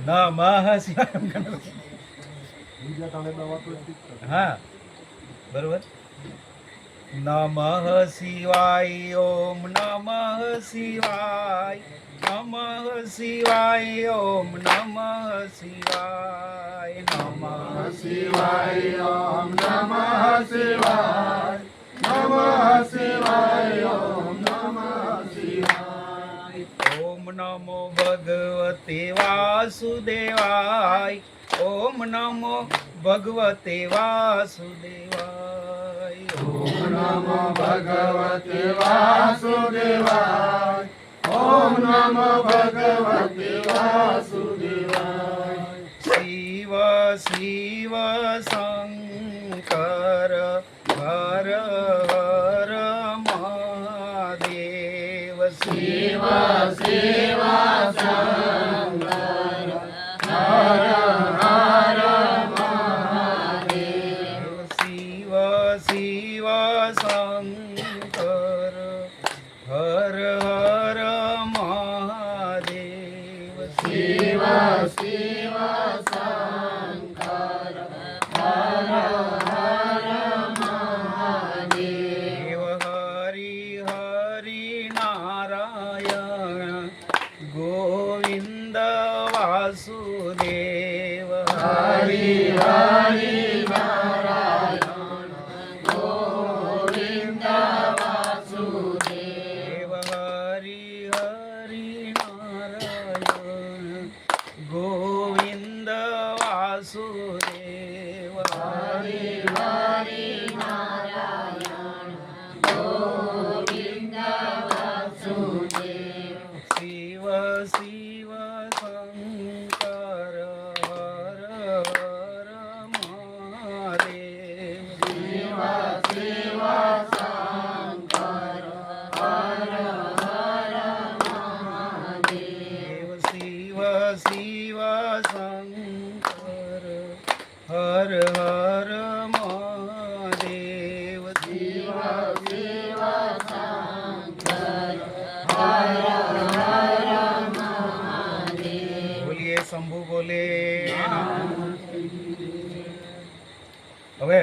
નમઃ શિવાય. હા બરોબર. નમઃ શિવાય ઓમ નમઃ શિવાય નમઃ શિવાય ઓમ નમઃ શિવાય નમઃ શિવાય ઓમ નમઃ શિવાય નમઃ શિવાય ઓમ નમઃ શિવાય. ઓમ નમો ભગવતે વાસુદેવાય ઓમ નમો ભગવતે વાસુદેવાય ઓમ નમો ભગવતે વાસુદેવાય ઓમ નમો ભગવતે વાસુદેવાય. શિવ શિવ શંકર હર હર મહાદેવ શિવ શિવ શંકર હર હર મહાદેવ. શિવ શિવ શંકર હર હર મહાદેવ શિવ શિવ શંકર હર હર મહાદેવ. હરિ હરિ નારાયણ ગોવિંદ વાસુદેવ હરિ હરિ નારાયણ ગોવિંદ વાસુદેવ. હરિ હરિ નારાયણ ગોવિંદ વાસુદેવ હરિ હરિ નારાયણ ગોવિંદ વાસુદેવ. શિવ શિવ શંકર હર હર મહાદેવ શિવ શિવ શંકર હર હર મહાદેવ. શિવ શિવ શંકર હર હર મહાદેવ શિવ શિવ શંકર હર હર મહાદેવ. બોલીએ શંભુ બોલે. હવે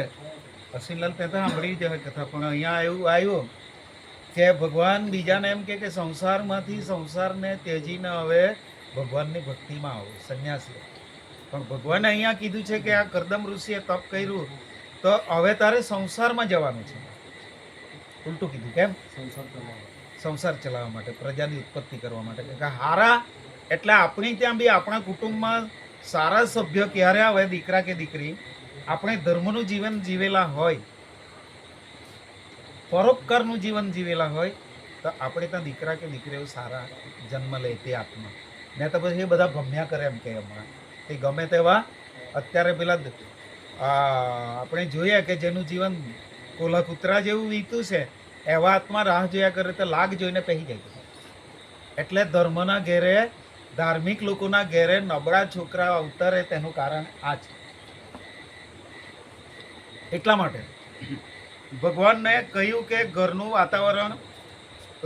અસીમલાલ કહેતા સાંભળી જ કથા, પણ અહીંયા એવું આવ્યું કે ભગવાન બીજાને એમ કે સંસારમાંથી સંસારને ત્યજીને હવે ભગવાનની ભક્તિમાં આવો, સંન્યાસ લો. પણ ભગવાને અહીંયા કીધું છે કે આ કરદમ ઋષિએ તપ કર્યું તો હવે તારે સંસારમાં જવાનું છે. ઉલટું કીધું. કેમ? સંસાર ચલાવવા માટે, પ્રજાની ઉત્પત્તિ કરવા માટે. કે હારા એટલે આપણી ત્યાં બી આપણા કુટુંબમાં સારા સભ્ય ક્યારે આવે, દીકરા કે દીકરી આપણે ધર્મનું જીવન જીવેલા હોય, પરોપકારનું જીવન જીવેલા હોય તો આપણે ત્યાં દીકરા કે દીકરીઓ સારા જન્મ લે તે આત્મા. ને તો પછી એ બધા ભમ્યા કરે એમ કે હમણાં એ ગમે તેવા અત્યારે પેલા આપણે જોઈએ કે જેનું જીવન કોલા કૂતરા જેવું વીતું છે એવા આત્મા રાહ જોયા કરે તો લાગ જોઈને પહેરી જાય. એટલે ધર્મના ઘેરે, ધાર્મિક લોકોના ઘેરે નબળા છોકરા અવતરે તેનું કારણ આ છે. એટલા માટે ભગવાનને કહ્યું કે ઘરનું વાતાવરણ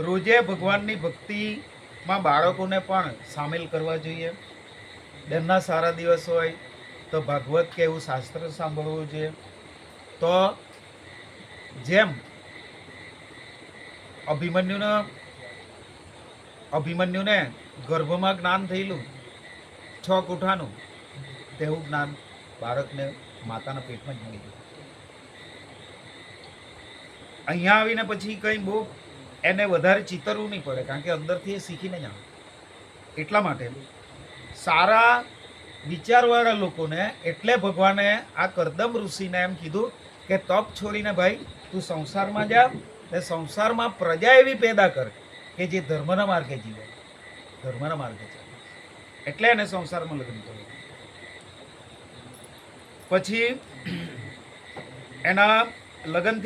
રોજે ભગવાનની ભક્તિમાં બાળકોને પણ સામેલ કરવા જોઈએ. બેનના સારા દિવસ હોય તો ભાગવત કે એવું શાસ્ત્ર સાંભળવું જોઈએ. તો જેમ અભિમન્યુને ગર્ભમાં જ્ઞાન થયેલું 6 કોઠાનું, તેવું જ્ઞાન બાળકને માતાના પેટમાં જ મળી ગયું. અહીંયા આવીને પછી કંઈ બહુ એને વધારે ચિતરવું નહીં પડે, કારણ કે અંદરથી એ શીખીને જ આવે. એટલા માટે સારા વિચારવાળા લોકોને એટલે ભગવાને આ કરદમ ઋષિને એમ કીધું કે તપ છોડીને ભાઈ તું સંસારમાં જા ને સંસારમાં પ્રજા એવી પેદા કર કે જે ધર્મના માર્ગે જીવે, ધર્મના માર્ગે ચાલે. એટલે એને સંસારમાં લગ્ન કર્યું. પછી એના લગ્ન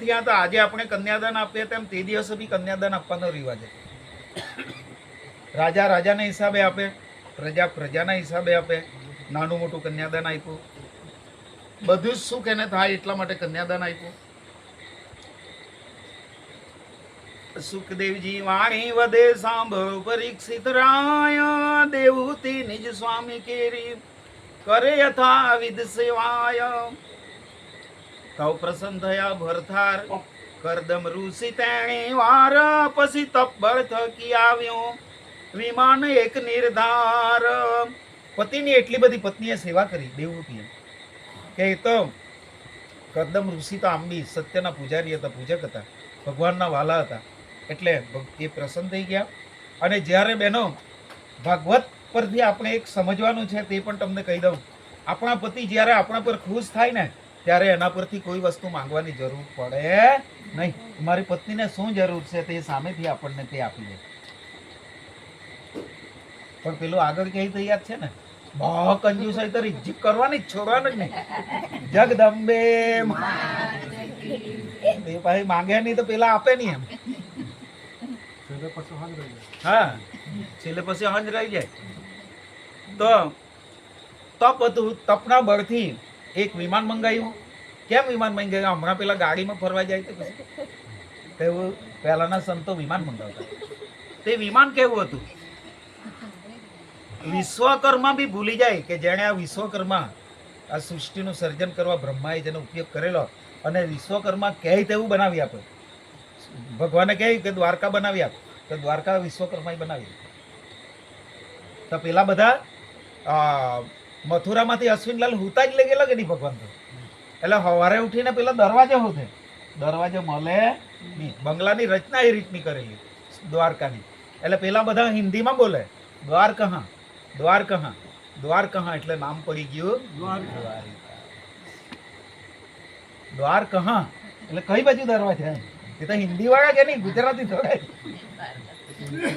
થયા તો આજે આપણે કન્યાદાન આપીએ તેમ તે દિવસે બી કન્યાદાન આપવાનો રિવાજ હતો. રાજા રાજાના હિસાબે આપે, પ્રજા પ્રજાના હિસાબે આપે. નાનું મોટું કન્યાદાન આપ્યું, બધું જ સુખ એને થાય એટલા માટે કન્યાદાન આપ્યું. સુખદેવજી વાણી વધે સાંભળો પરીક્ષિત રાય, દેવહૂતિ નિજ સ્વામી કેરી કરે યથા વિધ સેવાય તવ પ્રસન્ન થયા ભરથાર કરદમ ઋષિ તેણી વાર પછી તબ્બળ થકી આવ્યો વિમાન એક નિર્ધાર. પતિની એટલી બધી પત્નીએ સેવા કરી દેવહૂતિએ કે એ તો કરદમ ઋષિ તો આમ બી સત્યના પૂજારી હતા, પૂજક હતા, ભગવાનના વાલા હતા, એટલે એ પ્રસન્ન થઈ ગયા. અને જ્યારે બહેનો ભાગવત પરથી આપણે એક સમજવાનું છે તે પણ તમને કહી દઉં. આપણા પતિ જ્યારે આપણા પર ખુશ થાય ને ત્યારે એના પરથી કોઈ વસ્તુ માંગવાની જરૂર પડે નહીં. મારી પત્નીને શું જરૂર છે તે સામેથી આપણને તે આપી દે. પણ પેલું આગળ કઈ તૈયાર છે ને બહુ કંજૂસાઈ તો રિજીક કરવાની જ, છોડવાનું જ નહીં. જગદંબે એ પછી માંગે નહીં તો પેલા આપે નહીં એમ. હા, છેલ્લે પછી હંજ રહી જાય. તો તપ હતું, તપના બળથી એક વિમાન મંગાવ્યું. કેમ વિમાન મંગાવ્યું? હમણાં પેલા ગાડીમાં ફરવા જાય તો પછી તેવું પહેલાના સંતો વિમાન મંગાવતા. તે વિમાન કેવું હતું? વિશ્વકર્મા બી ભૂલી જાય કે જેણે આ વિશ્વકર્મા આ સૃષ્ટિનું સર્જન કરવા બ્રહ્માએ જેનો ઉપયોગ કરેલો અને વિશ્વકર્મા કહે તેવું બનાવી આપે. ભગવાને કહે કે દ્વારકા બનાવી આપ, તો દ્વારકા વિશ્વકર્માએ બનાવી. તો પેલા બધા મથુરામાંથી અશ્વિનલાલ હુતા જ લઈ ગયેલા કે નહીં ભગવાન તો. એટલે સવારે ઉઠીને પેલા દરવાજો હોતે, દરવાજો મળે નહીં. બંગલાની રચના એ રીતની કરેલી દ્વારકાની. એટલે પેલા બધા હિન્દીમાં બોલે દ્વાર કહા, દ્વાર કહા, દ્વાર કહા, એટલે નામ પડી ગયું દ્વારિકા. દ્વાર કહા એટલે કઈ બાજુ દરવાજા? એ તો હિન્દી વાળા કે નહીં, ગુજરાતી થોડા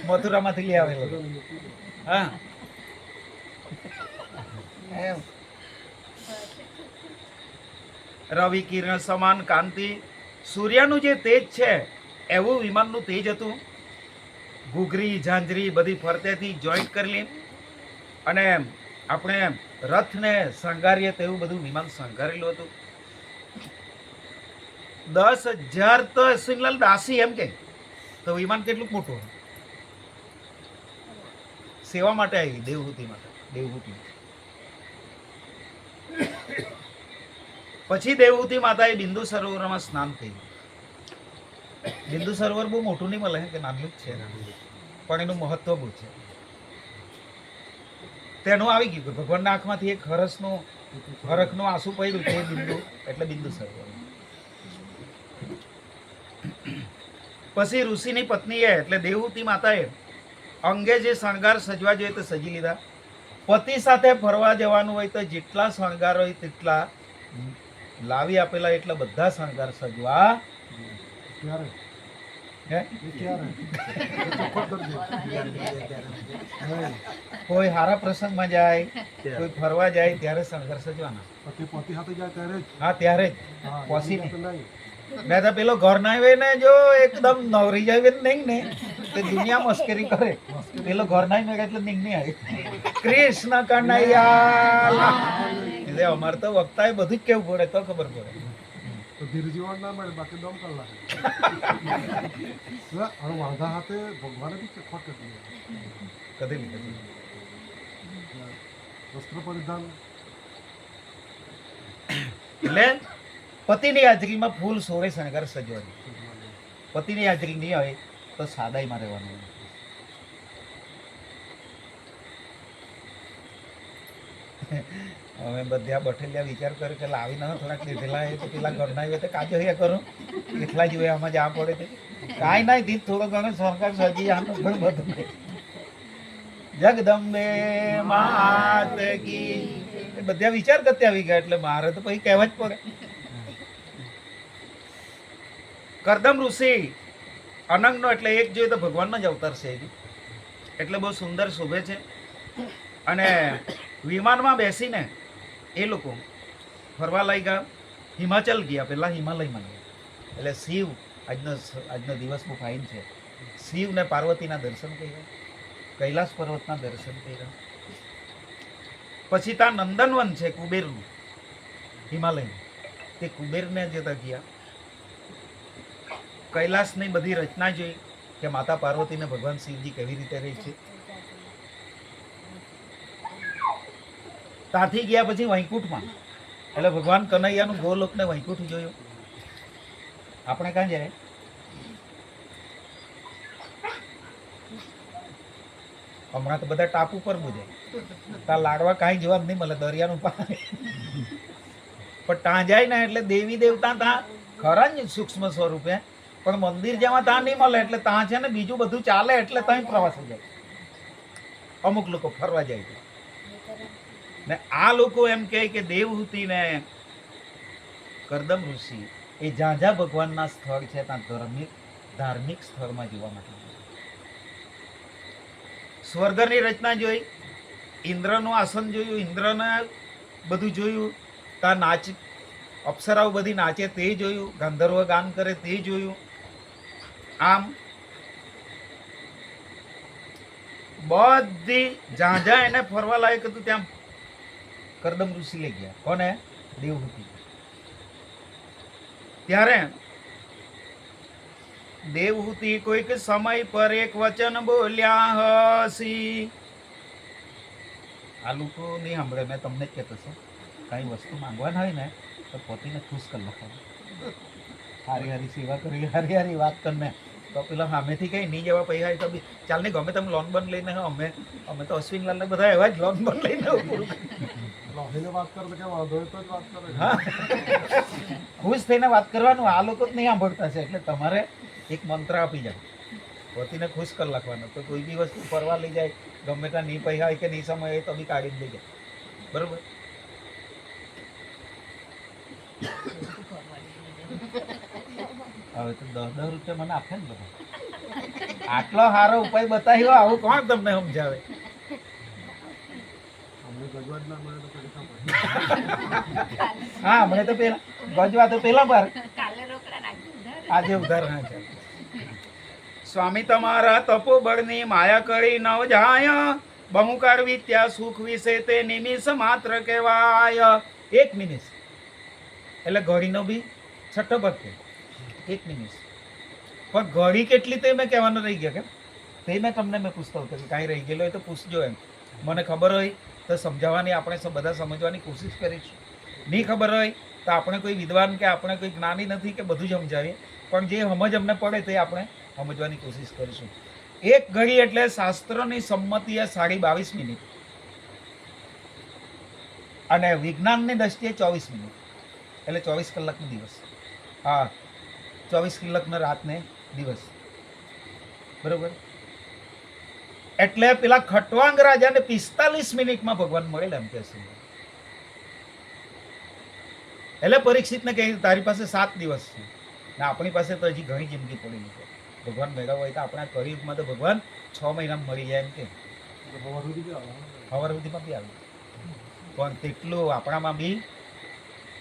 મથુરામાંથી લઈ આવેલો. હા એમ. રવિ કિરણ સમાન કાંતિ, સૂર્યનું જે તેજ છે એવું વિમાનનું તેજ હતું. ઘૂઘરી ઝાંઝરી બધી ફરતેથી જોઈન્ટ કરેલી અને આપણે રથને શણગારીએ તેવું બધું વિમાન શણગારેલું હતું. 10,000 તો અશ્વિનલાલ દાસી એમ કે તો વિમાન કેટલું મોટું સેવા માટે આવી દેવહૂતિ માટે. દેવહૂતિ પછી દેવહૂતિ માતાએ બિંદુ સરોવરમાં સ્નાન કર્યું. બિંદુ સરોવર બહુ મોટું નહીં મળે કે નાનું જ છે, પણ એનું મહત્વ બહુ છે. તેનું આવી ગયું ભગવાનના આંખમાંથી એક હરખનું આંસુ પડ્યું તે બિંદુ એટલે બિંદુ સરોવર. પછી ઋષિની પત્નીએ એટલે દેવહૂતિ માતાએ અંગે જે શણગાર સજવા જોઈએ તે સજી લીધા. પતિ સાથે ફરવા જવાનું હોય તો જેટલા શણગાર હોય તેટલા લાવી આપેલા, એટલા બધા શણગાર સજવા. કોઈ સારા પ્રસંગમાં જાય, કોઈ ફરવા જાય ત્યારે શણગાર સજવાના. હા ત્યારે જ પછી મેં તો પેલો ઘર ના આવે ને જો એકદમ નવરી જાય નહીં ને તે દુનિયા મસ્કરી કરે. પેલો ઘર ના મેળે એટલે નહીં આવે. કૃષ્ણ કનૈયા એટલે અમારે તો વક્તાએ બધું જ કેવું પડે તો ખબર પડે. એટલે પતિની હાજરીમાં ફૂલ સોળે શણગાર સજવાની. પતિની હાજરી નહીં હોય તો સાદાઈમાં રહેવાનું. હવે બધા બઠેલિયા વિચાર કરે કે લાવી ના થોડાક લીધેલા એ તો પેલા ઘરના હોય તો કાજો હે કરું એટલા જ હોય આમાં જા પડે તે કાંઈ નહીં દીધ થોડો ઘણો સરકાર સજી આનું ઘણું બધું. જગદંબે માત કી બધા વિચાર કરતા આવી ગયા એટલે મારે તો પછી કહેવા જ પડે. કરદમ ઋષિ અનંગનો એટલે એક જોઈએ તો ભગવાનનો જ અવતાર છે એટલે બહુ સુંદર શોભે છે. અને વિમાનમાં બેસીને એ લોકો ફરવા લાગ્યા. હિમાચલ ગયા, પહેલાં હિમાલયમાં ગયા. એટલે શિવ આજનો દિવસ બહુ ફાઇન છે. શિવ ને પાર્વતીના દર્શન કર્યા, કૈલાસ પર્વતના દર્શન કર્યા. પછી ત્યાં નંદનવન છે કુબેરનું હિમાલયનું, તે કુબેરને જતા ગયા. કૈલાસની બધી રચના જોઈ કે માતા પાર્વતીને ભગવાન શિવજી કેવી રીતે રહે છે. ત્યાંથી ગયા પછી વૈકુંઠમાં, એટલે ભગવાન કનૈયાનું ગોલોકને વૈકુંઠ જોયું. આપણે ક્યાં જાય? હમણાં તો બધા ટાપુ પર બુજે, ત્યાં લાડવા કાંઈ જોવા જ નહીં મળે, દરિયાનું પાણી. પણ ત્યાં જાય ને એટલે દેવી દેવતા ત્યાં ખરા જ સૂક્ષ્મ સ્વરૂપે, પણ મંદિર જેમાં ત્યાં નહીં મળે, એટલે ત્યાં છે ને બીજું બધું ચાલે, એટલે ત્યાં પ્રવાસ જાય. અમુક લોકો ફરવા જાય છે ને આ લોકો એમ કહે કે દેવહૂતિ ને કરદમ ઋષિ એ જ્યાં જ્યાં ભગવાનના સ્થળ છે ત્યાં ધાર્મિક સ્થળમાં જોવા માટે. સ્વર્ગની રચના જોઈ, ઇન્દ્રનું આસન જોયું, ઇન્દ્રને બધું જોયું, ત્યાં નાચ અપ્સરાઓ બધી નાચે તે જોયું, ગંધર્વ ગાન કરે તે જોયું. આમ બધી જ્યાં જ્યાં એને ફરવા લાયક હતું ત્યાં કરદમ ઋષિ લઈ ગયા. કોને? દેવહૂતિ. ત્યારે દેવહૂતિ કોઈક સમય પર એક વચન બોલ્યા હસી. આ લોકો નહીં સાંભળે, મેં તમને જ કહેતો છું, કઈ વસ્તુ માંગવાના હોય ને તો પોતીને ખુશ કરી લખવાનું. હારી હારી સેવા કરી, હારી હારી વાત કરીને તો પેલા સામેથી કઈ નહીં જવા પૈસા હોય તો બી ચાલ નહીં, ગમે તમે લોન બન લઈને અમે તો અશ્વિનલાલ ને બધા એવા જ લોન બન લઈને પૂરું. હા, ખુશ થઈને વાત કરવાનું. આ લોકો જ નહીં સાંભળતા છે, એટલે તમારે એક મંત્ર આપી જાય, પોતીને ખુશ કરી લખવાનો. તો કોઈ બી વસ્તુ ફરવા લઈ જાય, ગમે ત્યાં નહીં પૈસા હોય કે નહીં સમય હોય તો બી કાઢીને લઈ જાય. બરોબર? હવે તો 10 રૂપિયા મને આપે ને બધા. આટલો સારો ઉપાય બતાવ્યો, આવું કોણ તમને સમજાવે? હા, મને તો પેલા ગજવા તો પેલા પર આજે ઉદાહરણ છે. સ્વામી તમારા તપોબળની માયા કરી નવ જાય, બહુકાર વિદ્યા સુખ વિશે તે નિમિષ માત્ર કહેવાય. એક નિમિષ એટલે ઘડીનો બી છઠ્ઠો ભાગ છે, એક નિમિષ. પણ ઘડી કેટલી તે મેં કહેવાનું રહી ગયા, કેમ તે મેં તમને પૂછતો હતો કે કાંઈ રહી ગયેલો હોય તો પૂછજો. એમ મને ખબર હોય તો સમજાવવાની આપણે બધા સમજવાની કોશિશ કરીશું. નહીં ખબર હોય તો આપણે કોઈ વિદ્વાન કે આપણે કોઈ જ્ઞાની નથી કે બધું જ સમજાવીએ, પણ જે સમજ અમને પડે તે આપણે સમજવાની કોશિશ કરીશું. એક ઘડી એટલે શાસ્ત્રની સંમતિએ 22.5 મિનિટ અને વિજ્ઞાનની દ્રષ્ટિએ 24 મિનિટ, એટલે 24 કલાકનો દિવસ. હા, 24 કલાકનો રાતને દિવસ. બરોબર? એટલે પેલા ખટવાંગ રાજાને 45 મિનિટમાં ભગવાન મળેલા એમ કે છે. એટલે પરીક્ષિતને કહે તારી પાસે 7 દિવસ છે ને આપણી પાસે તો હજી ઘણી જિંદગી પડેલી છે. ભગવાન મેળવવા હોય તો આપણા કળિયુગમાં તો ભગવાન 6 મહિનામાં મળી જાય એમ કે સવાર સુધીમાં બી આવે. પણ તેટલું આપણામાં બી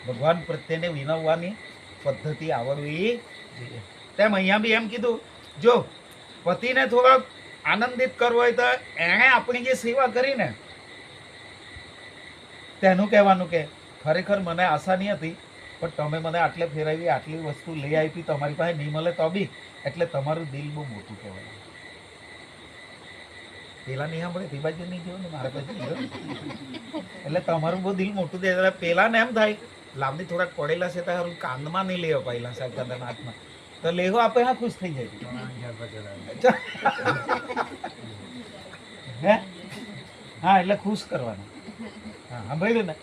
ભગવાન પ્રત્યેને વિનવવાની પદ્ધતિ આવડવી જોઈએ. તેમ અહીંયા બી એમ કીધું, જો પતિને થોડોક આનંદિત કરવો હોય તો એણે આપણી જે સેવા કરીને તેનું કહેવાનું કે ખરેખર મને આશા નહીં હતી, પણ તમે મને આટલે ફેરવી, આટલી વસ્તુ લઈ આપી, તમારી પાસે નહીં મળે તો બી, એટલે તમારું દિલ બહુ મોટું કહેવાય. પેલા નહીં સાંભળે તે બાજુ નહીં જોયું ને મારા પાસે એટલે તમારું બહુ દિલ મોટું દે. એટલે પેલાને એમ થાય લાંબી થોડાક પડેલા છે તારું કાંદમાં નહીં લેવા પાયેલા સાહેબ દાદાના હાથમાં તો લેવો આપે, હા ખુશ થઈ જાય. હે હા, એટલે ખુશ કરવાનું. હા, સાંભળ્યું ને?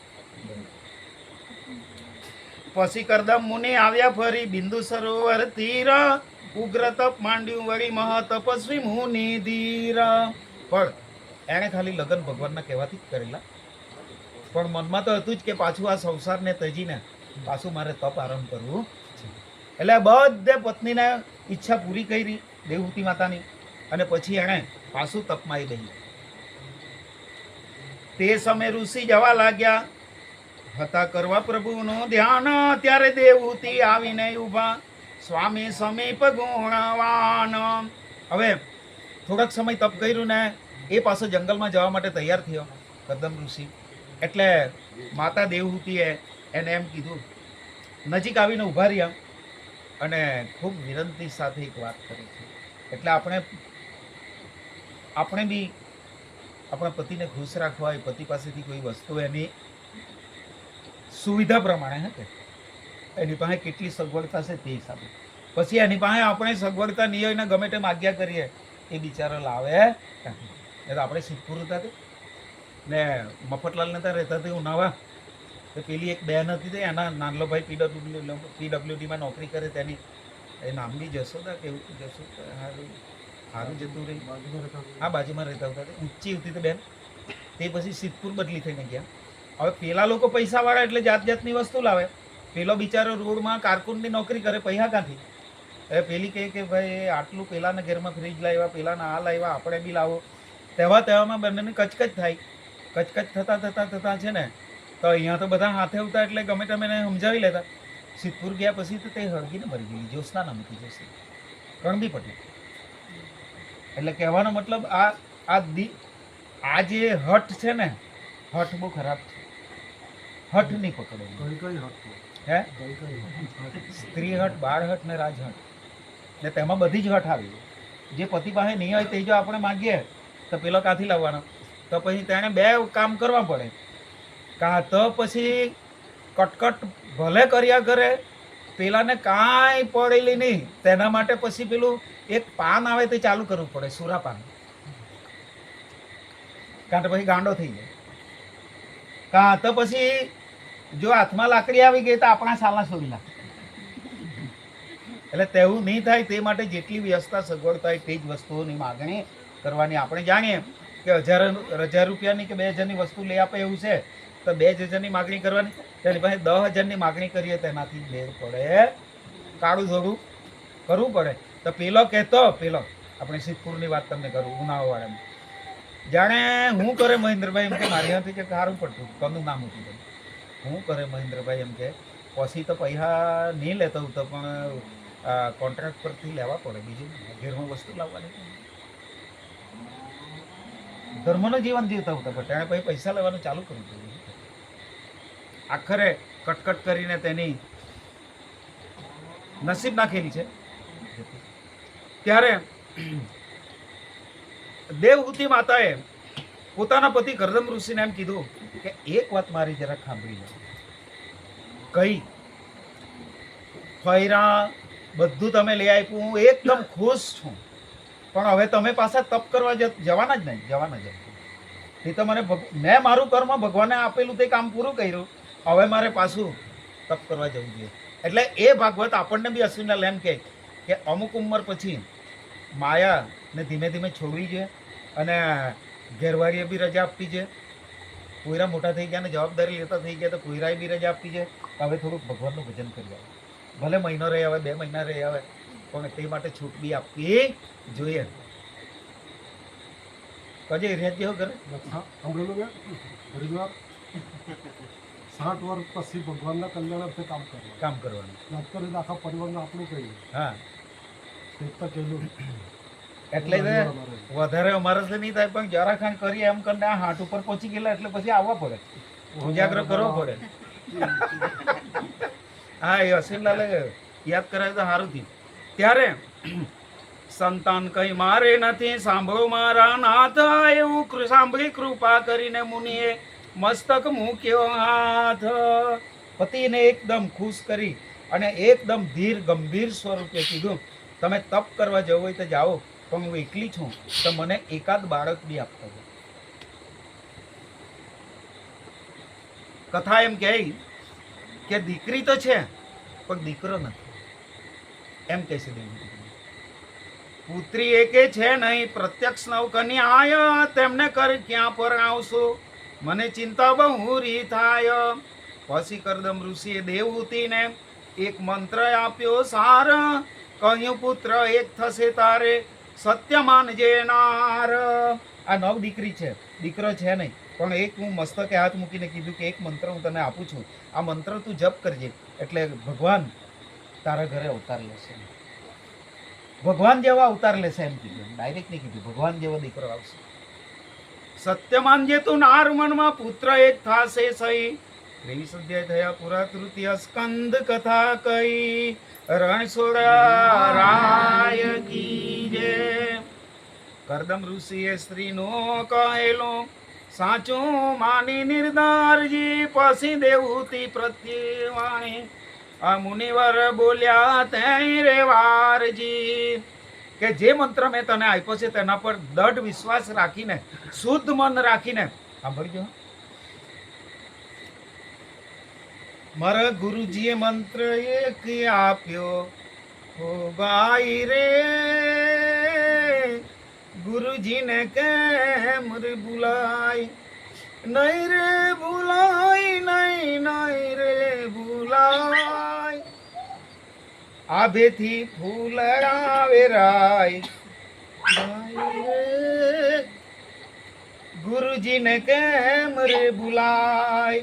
પછી કરદમ મુનિ આવ્યા ફરી બિંદુ સરોવર તીર, ઉગ્ર તપ માંડ્યું વળી મહાતપસ્વી મુનિ ધીર. પણ એણે ખાલી લગ્ન ભગવાનના કહેવાથી જ કરેલા, પણ મનમાં તો હતું જ કે પાછું આ સંસારને ત્યજીને પાછું મારે તપ આરંભ કરવું છે. એટલે બધે પત્નીને ઈચ્છા પૂરી કરી દેવહૂતિ માતાની, અને પછી એણે પાછું તપમાં આવી. તે સમયે ઋષિ જવા લાગ્યા હતા કરવા પ્રભુનું ધ્યાન, ત્યારે દેવહૂતિ આવીને ઊભા સ્વામી સમીપ ગુણવાન. હવે થોડાક સમય તપ કર્યું ને એ પાછો જંગલમાં જવા માટે તૈયાર થયો કરદમ ઋષિ. એટલે માતા દેવહૂતિએ એને એમ કીધું, નજીક આવીને ઊભા રહ્યા અને ખૂબ વિનંતી સાથે એક વાત કરી છે. એટલે આપણે બી આપણા પતિને ખુશ રાખવા હોય, પતિ પાસેથી કોઈ વસ્તુ એની સુવિધા પ્રમાણે હે કે એની પાસે કેટલી સગવડતા છે તે હિસાબે, પછી એની પાસે આપણે સગવડતા નહીં હોય ને ગમે તેમ આજ્ઞા કરીએ એ બિચારો લાવે નથી. એ તો આપણે સિદ્ધપુર હતા તે ને મફતલાલ નતા રહેતા તે ઉનાવા, તો પેલી એક બેન હતી તે એના નાનલો ભાઈ પીડબ્લ્યુડીમાં નોકરી કરે, તેની એ નામ બી જશોદા કે એવું જશોદા, સારું જતું રહી, હા બાજુમાં રહેતા હતા તે, ઊંચી હતી તે બેન, તે પછી સિદ્ધપુર બદલી થઈને ગયા. હવે પેલા લોકો પૈસાવાળા એટલે જાત જાતની વસ્તુ લાવે, પેલો બિચારો રોડમાં કારકુનની નોકરી કરે, પૈસા ક્યાંથી? હવે પેલી કહે કે ભાઈ આટલું પેલાના ઘરમાં ફ્રીજ લાવ્યા, પેલાના આ લાવ્યા, આપણે બી લાવો. તેવામાં બંનેની કચકચ થાય. કચકચ થતાં છે ને તો અહીંયા તો બધા હાથે આવતા એટલે ગમે તમે એને સમજાવી લેતા. સિદ્ધપુર ગયા પછી તો તે હળગીને મરી ગયેલી, જ્યોત્સના નામ હતી, જ્યોત્સના રણબી પટેલ. એટલે કહેવાનો મતલબ આ જે હઠ છે ને, હઠ બહુ ખરાબ છે. હઠ નહીં પકડો, હે સ્ત્રી હઠ, બાળ હઠ ને રાજ હઠ, ને તેમાં બધી જ હઠ આવી. જે પતિ પાસે નહીં હોય તે જો આપણે માગીએ તો પેલો કાંથી લાવવાનો? તો પછી તેને બે કામ કરવા પડે. કાં તો પછી કટકટ ભલે કર્યા કરે, પેલાને કાંઈ પડેલી નહીં, તેના માટે પછી પેલું એક પાન આવે તે ચાલુ કરવું પડે, સુરા પાન, કાં તો પછી ગાંડો થઈ જાય. કાં તો પછી જો હાથમાં લાકડી આવી ગઈ તો આપણા સાલા છોડી નાખે. એટલે તેવું નહીં થાય તે માટે જેટલી વ્યવસ્થા સગવડ થાય તે જ વસ્તુઓની માગણી કરવાની. આપણે જાણીએ કે 1000 રૂપિયાની કે 2000ની વસ્તુ લઈ આપે એવું છે તો 2000ની માગણી કરવાની, તેની પાસે 10,000ની માગણી કરીએ તેનાથી મેળ પડે, કાળું ધોળું કરવું પડે. તો પેલો કહેતો, પેલો આપણે સિદ્ધપુરની વાત તમને કરું, ઉનાળાવાળામાં જાણે હું કરે મહેન્દ્રભાઈ એમ કે મારી હાથે કે સારું પડતું, કોનું નામ હતું, હું કરે મહેન્દ્રભાઈ એમ કે પછી તો પૈસા નહીં લેતો હતો પણ કોન્ટ્રાક્ટ પરથી લેવા પડે, બીજું ઘેરમાં વસ્તુ લાવવાની. ધર્મનું જીવન જીવતા હતા પણ તેણે પછી પૈસા લેવાનું ચાલુ કર્યું હતું. આખરે કટકટ કરીને તેની નસીબ નાખેલી છે. ત્યારે દેવહૂતિ માતાએ પોતાના પતિ કરદમ ઋષિને એમ કીધું કે એક વાત મારી જરા સાંભળી લો. કઈ? ફૈરા બધું તમે લઈ આપ્યું, હું એકદમ ખુશ છું, પણ હવે તમે પાછા તપ કરવા જવાના જ નહીં, જવાના જ નહીં. તો મને મેં મારું કર્મ ભગવાને આપેલું તે કામ પૂરું કર્યું, હવે મારે પાછું તપ કરવા જવું જોઈએ. એટલે એ ભાગવત આપણને બી અશ્વિનલાલ એમ કહે કે અમુક ઉંમર પછી માયાને ધીમે ધીમે છોડવી જોઈએ અને ઘેરવાળીએ બી રજા આપવી છે. કોઈરા મોટા થઈ ગયા ને જવાબદારી લેતા થઈ ગયા તો કોઈરાએ બી રજા આપવી છે. હવે થોડુંક ભગવાનનું ભજન કરી આવે, ભલે મહિનો રહી આવે, 2 મહિના રહી આવે, પણ તે માટે છૂટ બી આપવી જોઈએ. કજે રેત જેવો કરે 60 વર્ષ પછી ભગવાનના કલ્યાણાર્થે કામ કરવાનું. અત્યારે આખા પરિવારને આપણું કહ્યું, હા તો કહેલું એટલે વધારે અમારે તો નહીં થાય, પણ જરા ખાન કરીએ એમ કરીને આ હાટ ઉપર પહોંચી ગયેલા એટલે પછી આવવા પડે, ઉજાગરો કરવો પડે. હા એ અશ્વિનલાલે યાદ કરાવ્યું તો સારું થયું. ત્યારે સંતાન કઈ મારે નથી, સાંભળો મારા નાથ, એવું સાંભળી કૃપા કરીને મુનિએ મસ્તક મૂક્યો હાથ. પતિને એકદમ ખુશ કરી અને એકદમ ધીર ગંભીર સ્વરૂપે કીધું, તમે તપ કરવા જવું હોય તો જાઓ, પણ હું એકલી છું તો મને એકાદ બાળક બી આપતો. કથા એમ કહે કે દીકરી તો છે પણ દીકરો નથી, એમ કહે છે દેવી. પુત્રી એકે છે નહીં, પ્રત્યક્ષ નવ કન્યા, તેમને કરી ક્યાં પર આવશું, મને ચિંતા બહુ રી થાય. પછી કરદમ ઋષિએ દેવહૂતિને એક મંત્ર આપ્યો સાર, કહ્યું પુત્ર એક થશે તારે, સત્ય માનજે નાર. આ 9 દીકરી છે, દીકરો છે નહીં, પણ એક હું મસ્તકે હાથ મૂકીને કીધું કે એક મંત્ર હું તને આપું છું, આ મંત્ર તું જપ કરજે એટલે ભગવાન તારા ઘરે અવતાર લેશે, ભગવાન જેવા અવતાર લેશે એમ કીધું. ડાયરેક્ટ નહીં કીધું, ભગવાન જેવો દીકરો આવશે. સત્ય માનજે તું નાર, મનમાં પુત્ર એક થાશે સહી. 23 અધ્યાય થયા પૂરા. તૃતીય સ્કંદ કથા કઈ, રણછોડા રાય કી જય. કરદમ ઋષિએ સ્ત્રીનો કહેલો સાચું માની નિર્ધારજી પછી દેવહૂતિ પ્રત્યે વાણી આ મુનિવર બોલ્યા તે રે વારજી કે જે મંત્ર મેં તને આપ્યો છે તેના પર દઢ વિશ્વાસ રાખીને શુદ્ધ મન રાખીને સાંભળજો. મારા ગુરુજીએ મંત્ર એક આપ્યો ઓ ગાઈ રે ગુરુજીને કેમ રે ભૂલાય નહીં રે ભૂલાય નહીં રે ભૂલાય આભેથી ફૂલડા વેરાય ગુરુજીને કેમ રે ભૂલાય.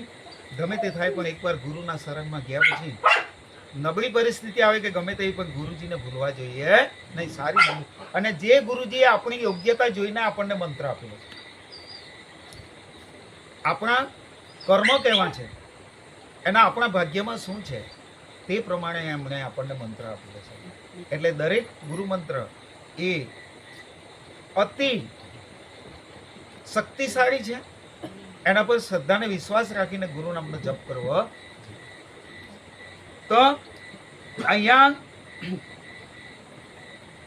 ગમે તે થાય પણ એકવાર ગુરુના શરણમાં ગયા પછી નબળી પરિસ્થિતિ આવે કે ગમે તે પણ ગુરુજીને ભૂલવા જોઈએ નહીં. સારી બની અને જે ગુરુજીએ આપણી યોગ્યતા જોઈને આપણને મંત્ર આપેલો છે, આપણા કર્મ કેવા છે, એના આપણા ભાગ્યમાં શું છે તે પ્રમાણે એમણે આપણને મંત્ર આપેલો છે. એટલે દરેક ગુરુ મંત્ર એ અતિ શક્તિશાળી છે. એના પર શ્રદ્ધાને વિશ્વાસ રાખીને ગુરુ નામનો જપ કરવો. તો અહીંયા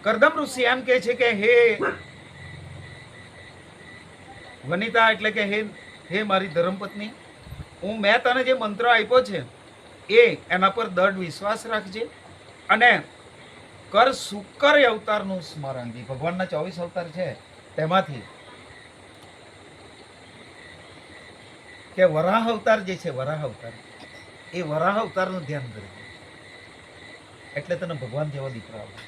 કરદમ ઋષિ એમ કહે છે કે હે વનિતા એટલે કે હે મારી ધર્મપત્ની, મેં તને જે મંત્ર આપ્યો છે એ એના પર દૃઢ વિશ્વાસ રાખજે અને કર શુકર અવતારનું સ્મરણ. જે ભગવાનના 24 અવતાર છે તેમાંથી કે વરાહ અવતાર જે છે, વરાહ અવતાર એ વરાહ અવતારનું ધ્યાન કરજે એટલે તને ભગવાન જેવો દીકરો આવશે.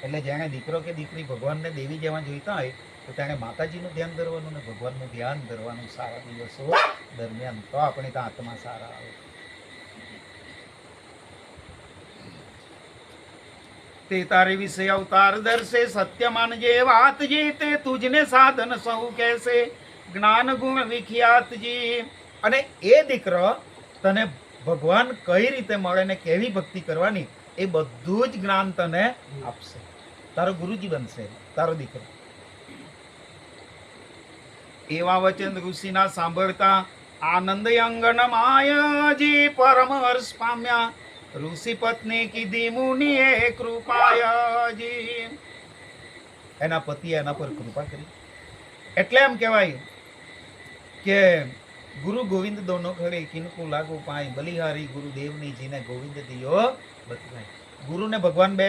એટલે જેણે દીકરો કે દીકરી ભગવાનને દેવી જેવા જોઈતા હોય તો તેણે માતાજીનું ધ્યાન ધરવાનું ને ભગવાનનું ધ્યાન ધરવાનું સારા દિવસો દરમિયાન. તો આપણે ત્યાં આત્મા સારા આવે. તે તારે વિશે અવતાર દર્શે સત્ય માનજે વાતજી તે તુજને સાધન સૌ કહેશે જ્ઞાન ગુણ વિખ્યાતજી. અને એ દીકરો તને ભગવાન કઈ રીતે મળે ને કેવી ભક્તિ કરવાની એ બધું જ જ્ઞાન તને આપશે. તારો ગુરુજી બનશે તારો દીકરો. એવા વચન ઋષિના સાંભળતા આનંદ અંગન માયાજી પરમ હર્ષ પામ્યા. ઋષિ પત્ની કીધી મુનિએ કૃપાયાજી. એના પતિએ એના પર કૃપા કરી. એટલે એમ કહેવાય કે ગુરુ ગોવિંદ દોનો ખરે કિનકુ લાગુ પાય બલિહારી ગુરુદેવની જીને ગોવિંદ દિયો બતલાય. ગુરુને ભગવાન બે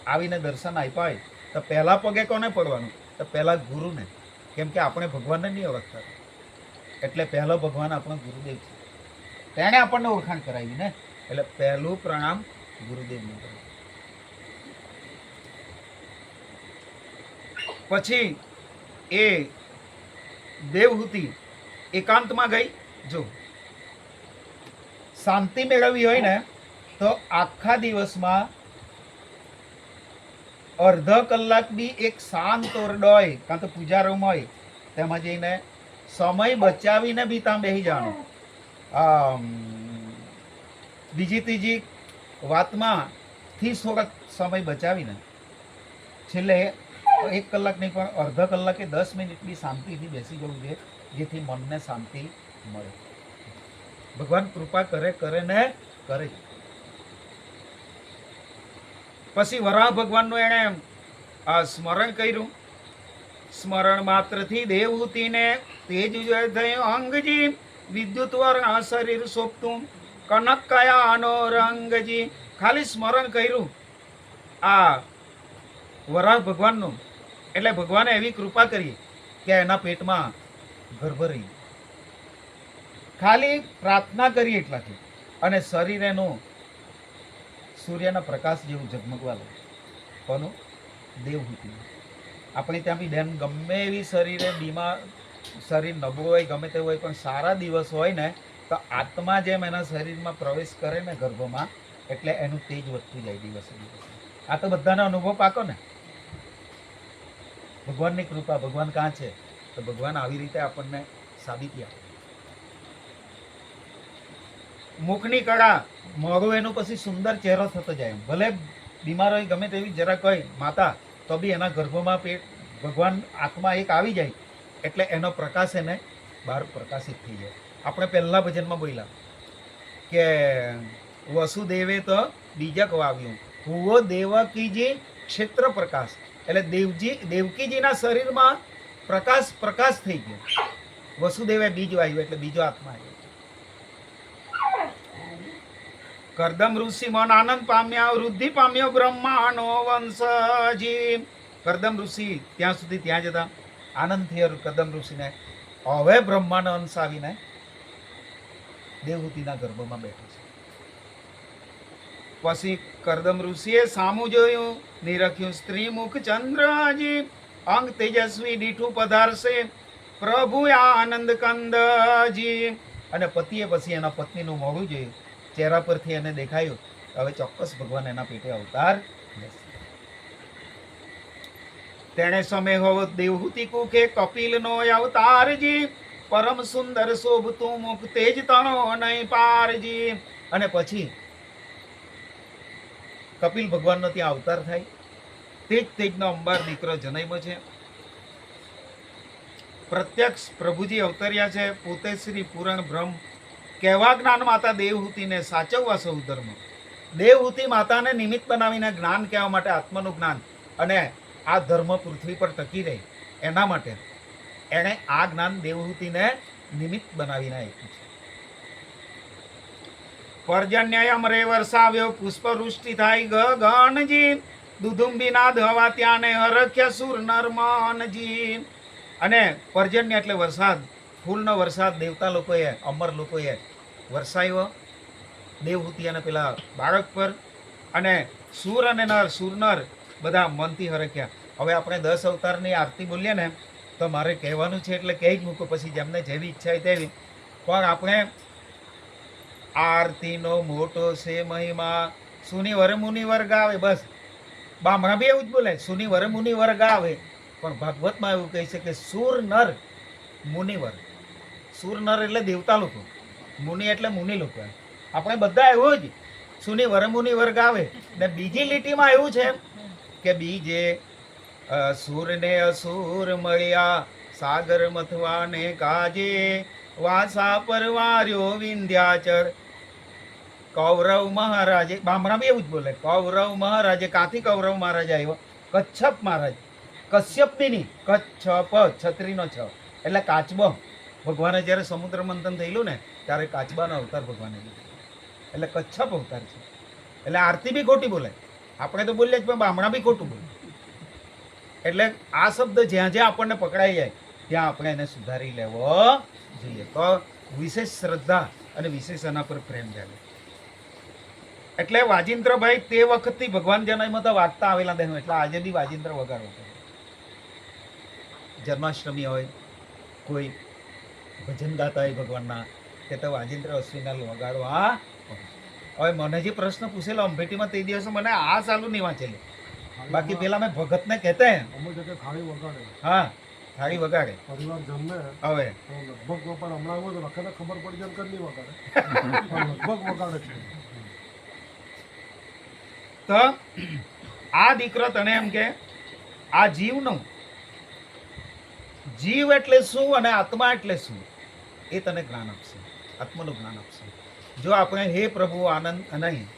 આવીને દર્શન આપ્યા હોય તો પહેલા પગે કોને પડવાનું? તો પહેલા ગુરુને. કેમ કે આપણે ભગવાનને નહીં ઓળખતા એટલે પહેલો ભગવાન આપણો ગુરુદેવ છે. તેણે આપણને ઓળખાણ કરાવી ને એટલે પહેલું પ્રણામ ગુરુદેવને કરવું. પછી એ દેવહૂતિ એકાંતમાં ગઈ. જો શાંતિ મેળવવી હોય ને તો આખા દિવસમાં અડધો કલાક બી એક શાંત ઓરડો હોય કાં તો પૂજા રૂમ હોય તેમાં જઈને સમય બચાવીને બી ત્યાં બેસી જવાનું. બીજી ત્રીજી વાતમાં થી થોડાક સમય બચાવીને છેલ્લે 1 કલાક નહીં પણ અડધા કલાકે 10 મિનિટ બી શાંતિથી બેસી જવું છે જેથી મનને શાંતિ મળે. ભગવાન કૃપા કરે ને કરે. પછી વરાહ ભગવાનનું એણે સ્મરણ કર્યું. સ્મરણ માત્રથી દેવહૂતિને તેજ થયું અંગજી વિદ્યુત વર શરીર સોંપતું કનક કયાનો રંગજી. ખાલી સ્મરણ કર્યું આ વરાહ ભગવાનનું એટલે ભગવાને એવી કૃપા કરી કે એના પેટમાં ગર્ભ રહી. ખાલી પ્રાર્થના કરી એટલાથી અને શરીર એનું સૂર્યના પ્રકાશ જેવું ઝગમગવા લાગે. કોનું? દેવહૂતિ. આપણે ત્યાં બી બેન ગમે એવી શરીરે બીમાર શરીર નબળું હોય ગમે તેવું હોય પણ સારા દિવસ હોય ને તો આત્મા જેમ એના શરીરમાં પ્રવેશ કરે ને ગર્ભમાં એટલે એનું તેજ વધતું જાય દિવસે દિવસે. આ તો બધાનો અનુભવ પાકો ને. ભગવાનની કૃપા. ભગવાન કાં છે? તો ભગવાન આવી રીતે આપણને સાબિતી આપે. મુખની કળા મોઢું એનું પછી સુંદર ચહેરો થતો જાય. ભલે બીમાર હોય ગમે તેવી જરાક હોય માતા તો બી એના ગર્ભમાં પેટ ભગવાન આત્મા એક આવી જાય એટલે એનો પ્રકાશ એને બહાર પ્રકાશિત થઈ જાય. આપણે પહેલા ભજનમાં બોલ્યા કે વસુદેવે તો બીજક વાવ્યું, હુવો દેવકીજી ક્ષેત્ર પ્રકાશ, એટલે દેવકીજીના શરીરમાં પ્રકાશ થઈ ગયો. વસુદેવે બીજ વાવ્યું એટલે બીજો આત્મા આવ્યો. કરદમ ઋષિ મન આનંદ પામ્યા, વૃદ્ધિ પામ્યો બ્રહ્માનો વંશજી. કરદમ ઋષિ ત્યાં સુધી ત્યાં જતા આનંદ થયો કરદમ ઋષિને. હવે બ્રહ્માનો અંશ આવીને દેવહૂતિના ગર્ભમાં બેઠો છે. પછી કરદમ ઋષિએ સામું જોયું, નિરખ્યું સ્ત્રી મુખ ચંદ્રજી, અંગ તેજસ્વી દીઠું પધારશે પ્રભુ આનંદ કંદજી. અને પતિએ પછી એના પત્નીનું મોઢું જોયું, ચહેરા પરથી એને દેખાયું હવે ચોક્કસ ભગવાન એના પેટે અવતાર લેશે. તેણે સમય હોવ દેવહૂતિ કુખે કપિલનો અવતારજી, પરમ સુંદર શોભતું મુખ તેજ તણો નહીં પારજી. અને પછી કપિલ ભગવાનનો ત્યાં અવતાર થાય. તેજનો અંબાર દીકરો જનૈમ છે. પ્રત્યક્ષ પ્રભુજી અવતર્યા છે. પોતે શ્રી પૂરણ બ્રહ્મ, કહેવા જ્ઞાન માતા દેવહૂતિને સાચવવા સૌ ધર્મ. દેવહૂતિ માતાને નિમિત્ત બનાવીને જ્ઞાન કહેવા માટે, આત્માનું જ્ઞાન, અને આ ધર્મ પૃથ્વી પર ટકી રહે એના માટે એણે આ જ્ઞાન દેવહૂતિને નિમિત્ત બનાવીને આપ્યું છે. પર્જન્ય અમરે વરસાવ્યો, પુષ્પવૃષ્ટિ થાય ગગનજી, દુધુંબીનાદ હવા ત્યાંને હરખ્ય સુર નરમનજી. અને પર્જન્ય એટલે વરસાદ, ફૂલનો વરસાદ દેવતા લોકોએ, અમર લોકોએ વરસાવ્યો દેવહૂતિ અને પેલા બાળક પર. અને સુર અને નર, સુરનર બધા મનથી હરખ્યા. હવે આપણે 10 અવતારની આરતી બોલીએ ને તો મારે કહેવાનું છે એટલે કહી જ મૂકો, પછી જેમને જેવી ઈચ્છા હોય તેવી. પણ આપણે આરતીનો મોટો છે મહિમા, સુનિવર મુનિવર ગાવે. બસ બામણા બી એવું જ બોલે, સુનિવર મુનિવર ગાવે. પણ ભાગવતમાં એવું કહે છે કે સુર નર મુનિવર. સુર નર એટલે દેવતા લોકો, મુનિ એટલે મુનિ લોકો. આપણે બધા એવું જ સુનિવર મુનિવર ગાવે. ને બીજી લીટીમાં એવું છે કે બીજે અસુર ને અસુર મળ્યા, સાગર મથવાને કાજે, વાસા પરવાર્યો વિંધ્યાચળ. કૌરવ મહારાજે, બામણા બી એવું જ બોલે, કૌરવ મહારાજે. કાથી કૌરવ મહારાજ આવ્યો? કચ્છપ મહારાજ. કશ્યપની નહીં, કચ્છપ, છત્રીનો છ એટલે કાચબો. ભગવાને જ્યારે સમુદ્ર મંથન થયેલું ને ત્યારે કાચબાનો અવતાર ભગવાને લીધો, એટલે કચ્છપ અવતાર છે. એટલે આરતી બી ખોટી બોલે, આપણે તો બોલીએ જ પણ બામણા બી ખોટું બોલે. એટલે આ શબ્દ જ્યાં જ્યાં આપણને પકડાઈ જાય ત્યાં આપણે એને સુધારી લેવો જોઈએ, તો વિશેષ શ્રદ્ધા અને વિશેષ એના પર પ્રેમ જાગે. એટલે વાજિંદ્રભાઈ તે વખતથી ભગવાન જન્મમાં તો વાગતા આવેલા દેહ, એટલે આજે બી વાજિંદ્ર વગાડો. જન્માષ્ટમી હોય, કોઈ ભજન ગાતા હોય ભગવાનના, તે તો વાજિંદ્ર અશ્વિના વગાડવા. હવે મને જે પ્રશ્ન પૂછેલો અંભેટીમાં તે દિવસે મને આ ચાલુ નહીં વાંચેલું, બાકી પેલા મેં ભગતને કહેતા હે. અમુક જગ્યાએ થાળી વગાડે. હા, થાળી વગાડે. પરિવાર જમે હવે તો લગભગ પણ હમણાં એવું લખેને ખબર પડી જાય કે નહીં વગાડે, પણ લગભગ વગાડે છે. તો આ દીકરો તને એમ કે આ જીવનું, જીવ એટલે શું અને આત્મા એટલે શું એ તને જ્ઞાન આપશે, આત્માનું જ્ઞાન આપશે. જો આપણે હે પ્રભુ આનંદ નહીં,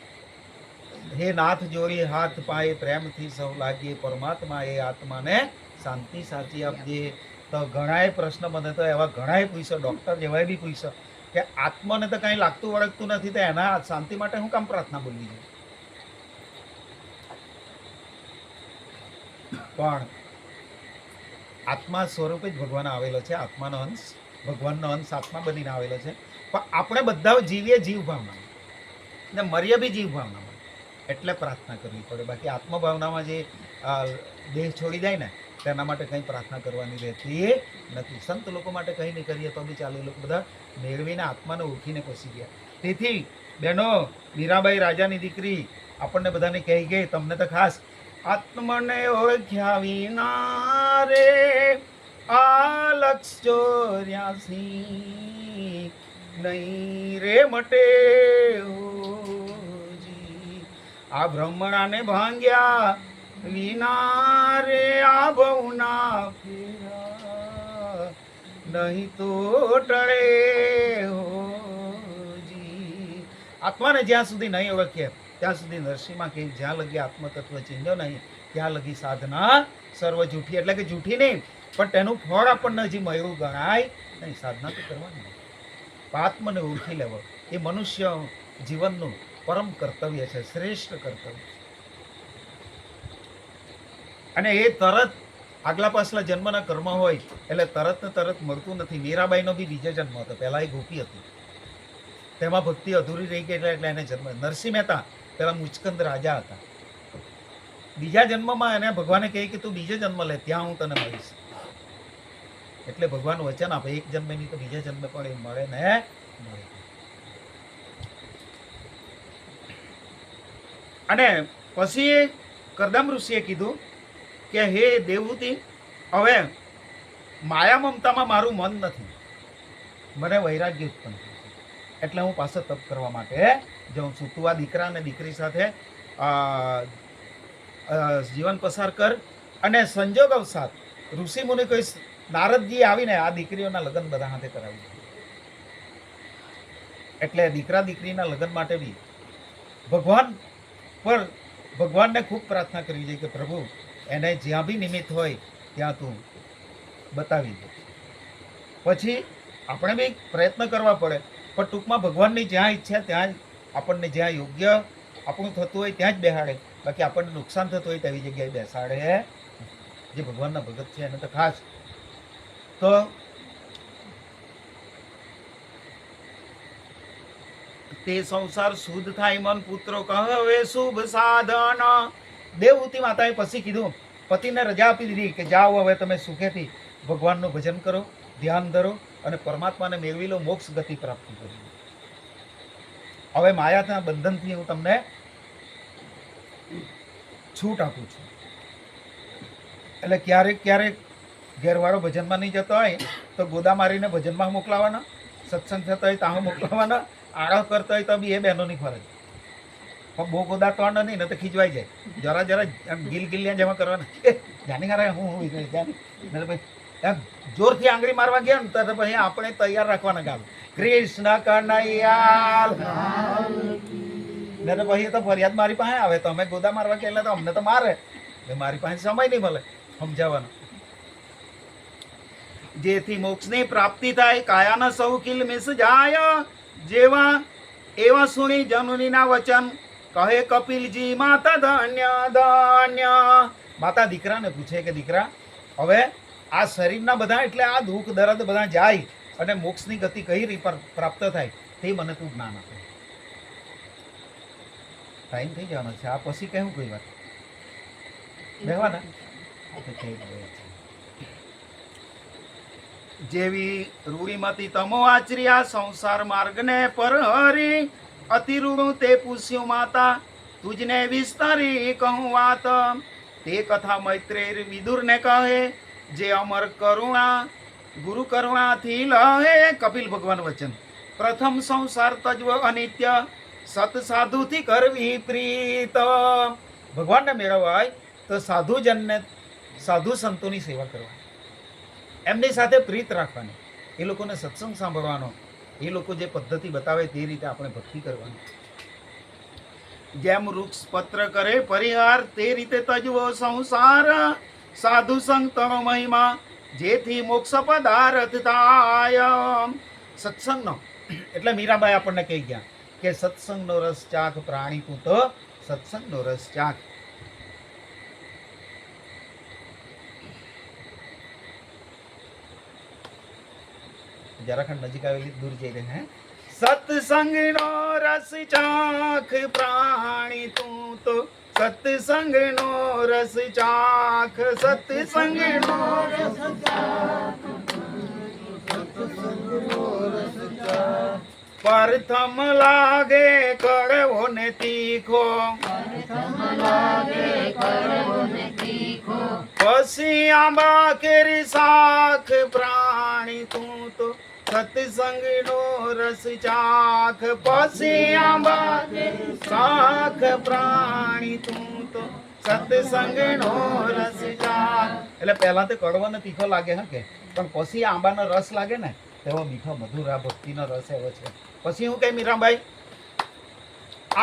હે નાથ જોડી હાથ પાએ પ્રેમથી સૌ લાગીએ, પરમાત્મા એ આત્માને શાંતિ સાચી આપજે. તો ઘણાય પ્રશ્ન મને તો એવા ઘણાય પૂછ્યો, ડૉક્ટર જેવાય બી પૂછ્યો કે આત્માને તો કંઈ લાગતું વળગતું નથી, તો એના શાંતિ માટે હું કામ પ્રાર્થના બોલવી છે? પણ આત્મા સ્વરૂપે જ ભગવાન આવેલો છે, આત્માનો અંશ, ભગવાનનો અંશ આત્મા બનીને આવેલો છે. પણ આપણે બધા જીવીએ જીવ ભાવનામાં ને મરીએ બી જીવ ભાવનામાં, એટલે પ્રાર્થના કરવી પડે. બાકી આત્મભાવનામાં જે દેહ છોડી જાય ને તેના માટે કંઈ પ્રાર્થના કરવાની રહેતી નથી. સંત લોકો માટે કંઈ નહીં કરીએ તો બી ચાલે, લોકો બધા મેળવીને આત્માને ઓળખીને પસી ગયા. તેથી બહેનો, મીરાબાઈ રાજાની દીકરી આપણને બધાને કહી ગઈ, તમને તો ખાસ, આત્મને ઓળખ્યા વિના રે આ લક્ષ 84 નહીં રે મટે હોજી. આ બ્રહ્મણાને ભાંગ્યા વિના રે આભવના ફેરા નહીં તો ટળે હોજી. આત્માને જ્યાં સુધી નહીં ઓળખીએ ત્યાં સુધી નરસિંહમાં કે જ્યાં લગી આત્મતત્વ ચિંધ્યો નહીં ત્યાં લગી સાધના સર્વ જૂઠી. એટલે કે જૂઠી નહીં, પણ તેનું ફળ આપણને હજી મળ્યું ગણાય નહીં. સાધના તો કરવાની, આત્મને ઓળખી લેવો એ મનુષ્ય જીવનનું પરમ કર્તવ્ય છે, શ્રેષ્ઠ કર્તવ્ય. અને એ તરત આગલા પાછલા જન્મના કર્મ હોય એટલે તરત ને તરત મળતું નથી. મીરાબાઈનો બી બીજો જન્મ હતો, પહેલા એ ગોપી હતી, તેમાં ભક્તિ અધૂરી રહી ગઈ એટલે એને જન્મ. નરસિંહ મહેતા પેલા મુચકંદ રાજા હતા, બીજા જન્મમાં એને ભગવાને કહે કે તું બીજો જન્મ લે, ત્યાં હું તને મળીશ. એટલે ભગવાન વચન આપે એક જન્મે નહીં તો બીજા જન્મે પણ એ મળે ને મળે. અને પછી કરદમ ઋષિએ કીધું કે હે દેવહૂતિ, હવે માયા મમતામાં મારું મન નથી, મને વૈરાગ્ય ઉત્પન્ન થયું છે, એટલે હું પાછો તપ કરવા માટે જાઉં છું. તું આ દીકરા અને દીકરી સાથે જીવન પસાર કર. અને સંજોગ અવસાદ ઋષિ મુનિ કોઈ નારદજી આવીને આ દીકરીઓના લગ્ન બધા હાથે કરાવી દીધું. એટલે દીકરા દીકરીના લગ્ન માટે બી ભગવાનને ખૂબ પ્રાર્થના કરવી જોઈએ કે પ્રભુ એને જ્યાં બી નિમિત્ત હોય ત્યાં તું બતાવી દે. પછી આપણે બી પ્રયત્ન કરવા પડે, પણ ટૂંકમાં ભગવાનની જ્યાં ઈચ્છા ત્યાં જ આપણને, જ્યાં યોગ્ય આપણું થતું હોય ત્યાં જ બેસાડે. બાકી આપણને નુકસાન થતું હોય તેવી જગ્યાએ બેસાડે. જે ભગવાનના ભગત છે એને તો ખાસ. તો તે સંસાર શુદ્ધ થાય મન પુત્રો કહે શુભ સાધન. દેવહૂતિ માતાએ પછી કીધું, પતિને રજા આપી દીધી કે જાઓ હવે તમે સુખેથી ભગવાનનું ભજન કરો, ધ્યાન ધરો અને પરમાત્માને મેળવી લો, મોક્ષ ગતિ પ્રાપ્ત કરો. હવે માયાના બંધનથી હું તમને છૂટ આપું છું. એટલે ક્યારેક ઘેરવાળો ભજનમાં નહીં જતો હોય તો ગોદા મારીને ભજનમાં મોકલાવાના, સત્સંગ થતો હોય ત્યાં મોકલાવાના, આળો કરતો હોય તો બી એ બહેનોની ફરજ. પણ બહુ ગોદા તોડ નહીં ને તો ખીજવાઈ જાય. જરા એમ ગિલિયા જેમાં કરવાના, જાણી ખરા હું એમ જોરથી આંગળી મારવા ગયા ને તો પછી આપણે તૈયાર રાખવાના ગામ કૃષ્ણ કનૈયા. ને તો પછી તો ફરિયાદ મારી પાસે આવે તો અમે ગોદા મારવા ગયા એટલે તો અમને તો મારે, મારી પાસે સમય નહીં મળે સમજાવવાનો. જેથી મોક્ષની પ્રાપ્તિ થાય, કાયાના સૌ કિલ મિસ જાય. જેવા એવા સુણી જનુનીના વચન કહે કપિલજી માતા ધન્ય ધન્ય. માતા દીકરાને પૂછે કે દીકરા, હવે આ શરીરના બધા એટલે આ દુઃખ દર્દ બધા જાય અને મોક્ષની ગતિ કઈ રીતે પ્રાપ્ત થાય તે મને તું જ્ઞાન આપે. ટાઈમ થઈ જવાનો છે, આ પછી કહેવું કોઈ વાત બેહવાના. જેવી રૂઢિમતી તમો આચર્યા સંસાર માર્ગને પરહરી. અતિ રૂડું તે પૂછ્યું માતા, તુજને વિસ્તારી કહું વાત. તે કથા મૈત્રેય વિદુરને કહે, જે અમર કરુણા ગુરુ કરુણાથી લહે. કપિલ ભગવાન વચન, પ્રથમ સંસાર તજવ અનિત્ય, સત સાધુથી કરવી પ્રીત. ભગવાનને મેળવવા હોય તો સાધુજનને, સાધુ સંતોની સેવા કરવાની, એમની સાથે પ્રીત રાખવાની, એ લોકોને સત્સંગ સાંભળવાનો, એ લોકો જે પદ્ધતિ બતાવે તે રીતે આપણે ભક્તિ કરવાની. જેમ વૃક્ષ પત્ર કરે પરિહાર, તે રીતે તજવો સંસાર. સાધુ સંતનો મહિમા, જેથી મોક્ષ પદાર્થ થાય. સત્સંગનો એટલે મીરાબાઈ આપણને કહી ગયા કે સત્સંગનો રસ ચાખ પ્રાણી, તું તો સત્સંગનો રસ ચાખ. જરાખંડ નજીક આવેલી દૂર જઈ રહી હે. સત્સંગનો રસ ચાખ પ્રાણી, તું તો સત્સંગનો રસ ચાખ. સત્સંગનો રસ ચાખ, પ્રથમ લાગે કડવો ને તીખો, પછી આંબા કેરી શાખ પ્રાણી, તું તો સત્સંગનો રસ ચાખ. પછી આંબા શાખ પ્રાણી, તું તો સત્સંગનો રસ ચાખ. એટલે પહેલા તો કડવો ને તીખો લાગે હા કે, પણ પછી આંબાનો રસ લાગે ને તેવો મીઠો મધુર આ ભક્તિનો રસ એવો છે. પછી હું કઈ મીરાબાઈ,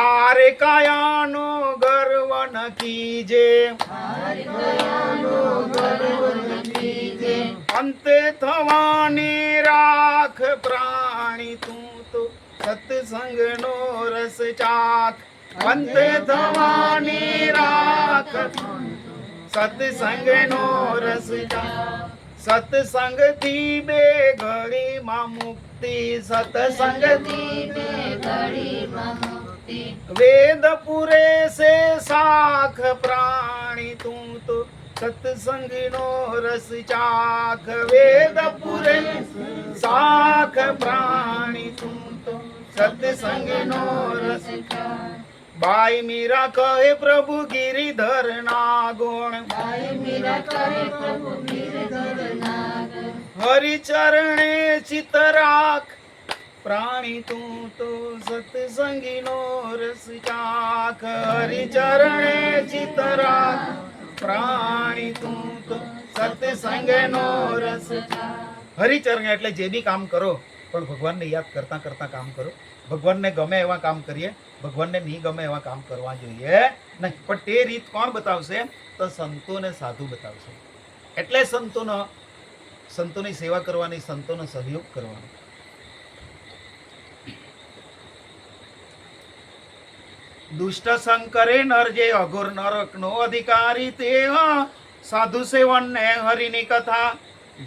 આરે કાયાનો ગર્વ ન કીજે, અંતે થવાની રાખ પ્રાણી તું તો સત્સંગનો રસ ચાખ. અંતે થવાની રાખ સત્સંગનો રસ ચાખ. સત્સંગથી બે ઘડીમાં મુક્તિ, સત્સંગથી બે ઘડીમાં મુક્તિ. વેદ પુરે સે શાખ પ્રાણી તું તો સત્સંગનો રસ ચાખ. વેદ પુરે શાખ પ્રાણી તું તો સત્સંગનો રસ ચાખ. બાઈ મીરા કહે પ્રભુ ગિરિધર ના ગુણ, હરિચરણે ચિત્ત રાખ પ્રાણી તું તો સત્સંગીનો રસ ચાખ. હરિચરણે ચિત્ત રાખ પ્રાણી તું તો સત્સંગનો રસ ચાખ. હરિચરણ એટલે જે બી કામ કરો પણ ભગવાનને યાદ કરતા કરતા કામ કરો. ભગવાનને ગમે એવા કામ કરીએ, ભગવાનને નહીં ગમે એવા કામ કરવા જોઈએ નહીં. પણ તે રીત કોણ બતાવશે? તો સંતો ને સાધુ બતાવશે. એટલે સંતોની સેવા કરવાની, સંતોનો સહયોગ કરવાનો. દુષ્ટ શંકરે નર જે અઘોર નરકનો અધિકારી તે સાધુ સેવન ને હરિની કથા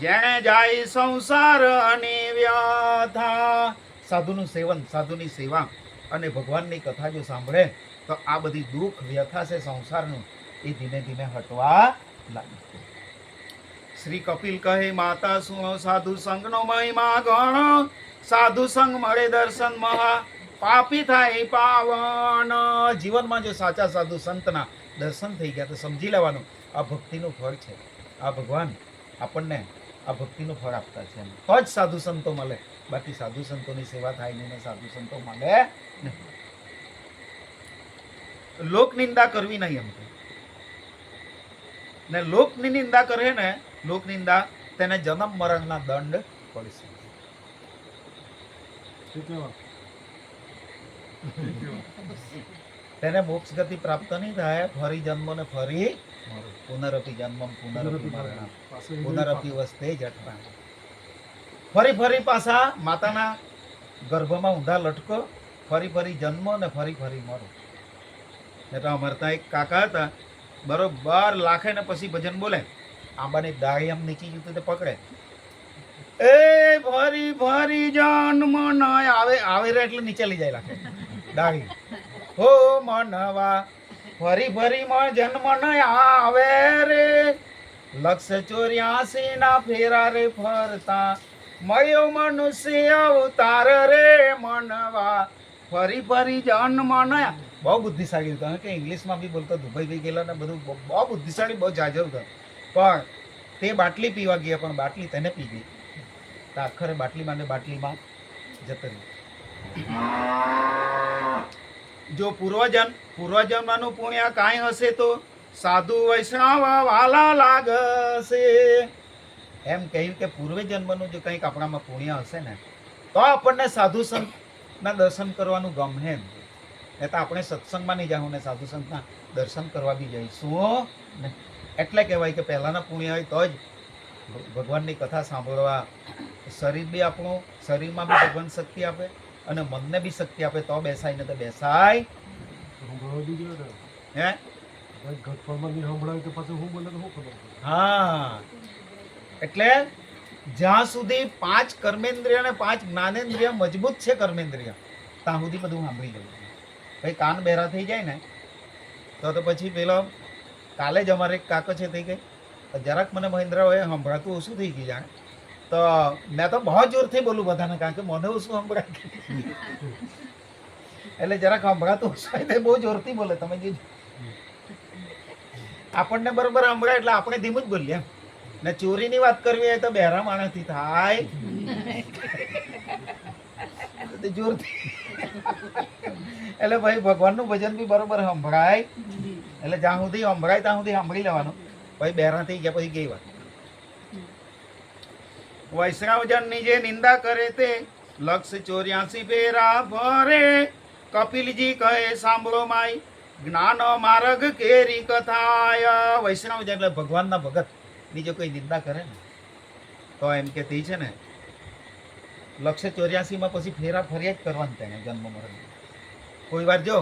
જેણે જાય સંસાર અને વ્યથા. સાધુનું સેવન, સાધુની સેવા અને ભગવાનની કથા જો સાંભળે તો આ બધી દુઃખ વ્યથા છે સંસારનું એ ધીમે ધીમે હટવા લાગે. શ્રી કપિલ કહે માતા શું સાધુ સંગનો મહિમા ગણ, સાધુ સંગ મળે દર્શન મહા પાપી થાય પાવન. જીવનમાં જો સાચા સાધુ સંતના દર્શન થઈ ગયા તો સમજી લેવાનું આ ભક્તિનું ફળ છે. આ ભગવાન આપણને આ ભક્તિનું ફળ આપતા છે. તો જ સાધુ સંતો મળે, બાકી સાધુ સંતોની સેવા થાય નહીં ને સાધુ સંતો મળે નહીં. લોક નિંદા કરવી નહીં એમ ને લોકની નિંદા કરે ને, લોક નિંદા તેને જન્મ મરણના દંડ પડશે. તેને મોક્ષ ગતિ પ્રાપ્ત નહીં થાય. ફરી જન્મ ને ફરી પુનરપી જન્મમ પુનરપી મરણમ પુનરપી વસ્તે જઠરા. ફરી ફરી પાછા માતાના ગર્ભમાં ઊંધા લટકો, ફરી ફરી જન્મ ને ફરી ફરી મરો. એટલે અમારતા એક કાકા હતા, બરોબર લાખે ને પછી ભજન બોલે, આંબાની ડાળી આમ નીચી જતું તે પકડે, એ ફરી ફરી જન્મ ન આવે આવે રે એટલે નીચે લઈ જાય લાખે ડાળી. હો મનવા ફરી ફરી જન્મ ન આવે રે, લક્ષ 84 ના ફેરા રે ફરતા મળ્યો મનુષ્ય અવતાર રે મનવા ફરી ફરી જન્મ ન. બહુ બુદ્ધિશાળી હતો કે ઇંગ્લિશમાં બી બોલતો, દુબઈ બી ગયેલો ને બધું બહુ બુદ્ધિશાળી, બહુ જાજો હતો. પણ તે બાટલી પીવા ગયા પણ બાટલી તેને પી ગઈ તો આખરે બાટલીમાં ને બાટલીમાં જતો રહ્યો. જો પૂર્વજન્મનું પુણ્ય કાંઈ હશે તો સાધુ વૈષ્ણવ વાલા લાગશે. એમ કહ્યું કે પૂર્વ જન્મનું જો કંઈક આપણામાં પુણ્ય હશે ને તો આપણને સાધુ સંતના દર્શન કરવાનું ગમે. એમ એ તો આપણે સત્સંગમાં નહીં જાઉં ને સાધુ સંતના દર્શન કરવા બી જઈશું ને. એટલે કહેવાય કે પહેલાંના પુણ્ય હોય તો જ ભગવાનની કથા સાંભળવા. શરીર બી આપણું, શરીરમાં બી ભગવાન શક્તિ આપે અને મનને બી શક્તિ આપે તો બેસાય ને તો બેસાય. હે હા, એટલે જ્યાં સુધી 5 કર્મેન્દ્રિય અને 5 જ્ઞાનેન્દ્રિય મજબૂત છે, કર્મેન્દ્રિય ત્યાં સુધી બધું સાંભળી જવું. ભાઈ કાન બહેરા થઈ જાય ને તો પછી પેલો કાલે જ અમારે એક કાકો છે થઈ ગઈ, જરાક મને મહેન્દ્રભાઈ સંભળાતું ઓછું થઈ ગયું જાણે. તો મેં તો બહુ જોરથી બોલું બધાને, કારણ કે મને ઓછું સંભળાય એટલે જરાક સંભળાતું ઓછું એટલે બહુ જોરથી બોલે. તમે જે આપણને બરોબર સંભળાય એટલે આપણે ધીમું જ બોલીએ. ને ચોરીની વાત કરવી હોય તો બહેરા માણસથી થાય જોરથી. એટલે ભાઈ ભગવાનનું ભજન બી બરોબર સંભળાય એટલે જ્યાં સુધી સંભળાય ત્યાં સુધી સાંભળી લેવાનું, પછી બેરા થઈ ગયા પછી ગઈ વાત. વૈષ્ણવજનની જે નિંદા કરે તે 184 ફેરા ફરે. કપિલજી કહે સાંભળો માય, જ્ઞાન માર્ગ કેરી કથાય. વૈષ્ણવજન એટલે ભગવાનના ભગત ની જો કોઈ નિંદા કરે ને તો એમ કે તે છે ને 184 પછી ફેરા ફર્યા જ કરવાનું તેને જન્મ મરણ. કોઈ વાર જો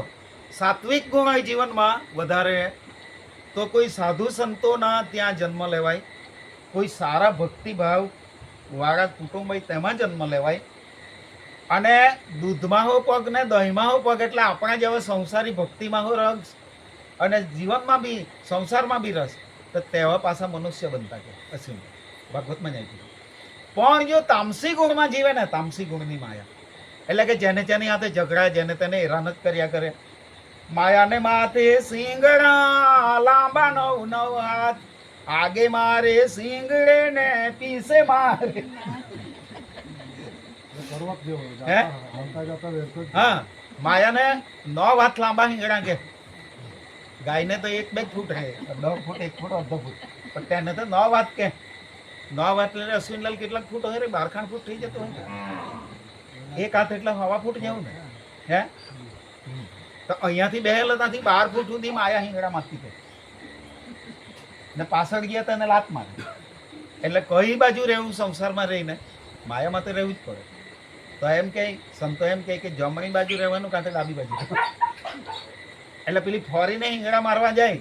સાત્વિક ગુણ હોય જીવનમાં વધારે તો કોઈ સાધુ સંતોના ત્યાં જન્મ લેવાય, કોઈ સારા ભક્તિભાવ વાળા કુટુંબ હોય તેમાં જન્મ લેવાય. અને દૂધમાં હો પગ ને દહીંમાં હો પગ એટલે આપણા જેવા સંસારી ભક્તિમાં હો રસ અને જીવનમાં બી સંસારમાં બી રસ, તો તેવા પાછા મનુષ્ય બનતા કે અસીમ ભાગવતમાં જાય છે. પણ જો તામસી ગુણમાં જીવે ને, તામસી ગુણની માયા એટલે કે જેને જેની હાથે ઝઘડા, જેને તેને હેરાન જ કર્યા કરે. માયાને માથે સિંગડા લાંબા નવ નવ હાથ, આગે મારે સિંગડે ને પીસે મારે. હા, માયાને 9 હાથ લાંબા હિંગડા કે, ગાયને તો 1-2 ફૂટ હે, 10 ફૂટ 1 ફૂટ અડધો ફૂટ, પણ તેને તો 9 હાથ કે. 9 હાથ એટલે અશ્વિનલાલ કેટલાક ફૂટ હોય રે? 12 ફૂટ થઈ જતો હોય. 1 હાથ એટલે 1.5 ફૂટ જેવું ને હે. તો અહીંયાથી બેહેલો ત્યાંથી 12 ફૂટ સુધી માયા હિંગડા મારતી કે ને પાછળ ગયા તને લાત મારે. એટલે કઈ બાજુ રહેવું સંસારમાં રહીને? માયામાં તો રહેવું જ પડે. તો એમ કે સંતો એમ કે જમણી બાજુ રહેવાનું કાં તો ડાબી બાજુ. એટલે પેલી ફોરીને હિંગડા મારવા જાય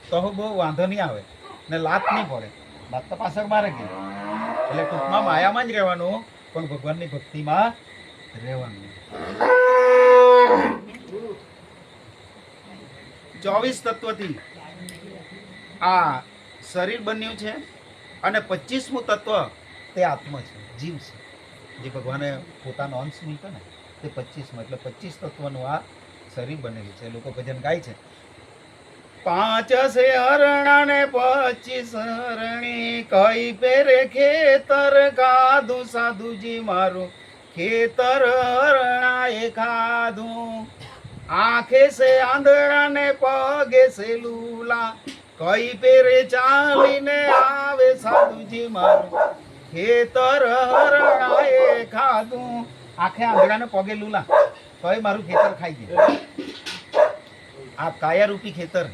તો બહુ વાંધો નહીં આવે ને લાત નહીં પડે. લાત તો પાછળ મારે કે. એટલે ટૂંકમાં માયામાં જ રહેવાનું, પણ ભગવાનની ભક્તિમાં રહેવાનું. 24 તત્વથી આ શરીર બન્યું છે અને 25મું તત્વ તે આત્મા છે, જીવ છે, જે ભગવાને પોતાનો અંશ મૂક્યો ને તે 25માં, એટલે 25 તત્વનું આ શરીર બનેલું છે. લોકો ભજન ગાય છે, 5 છે હરણા ને 25 હરણી, કઈ પેરે ખેતર ખાધું સાધુજી મારું, ખેતર હરણાએ ખાધું. આંખે સે આંધળા ને પગે સે લૂલા, કઈ પેરે ચાલીને આવે સાધુજી મારું, ખેતર હરણાએ ખાધું. આંખે આંધળા ને પગે લૂલા, કઈ મારું ખેતર ખાઈ જાય. આ કાયારૂપી ખેતર.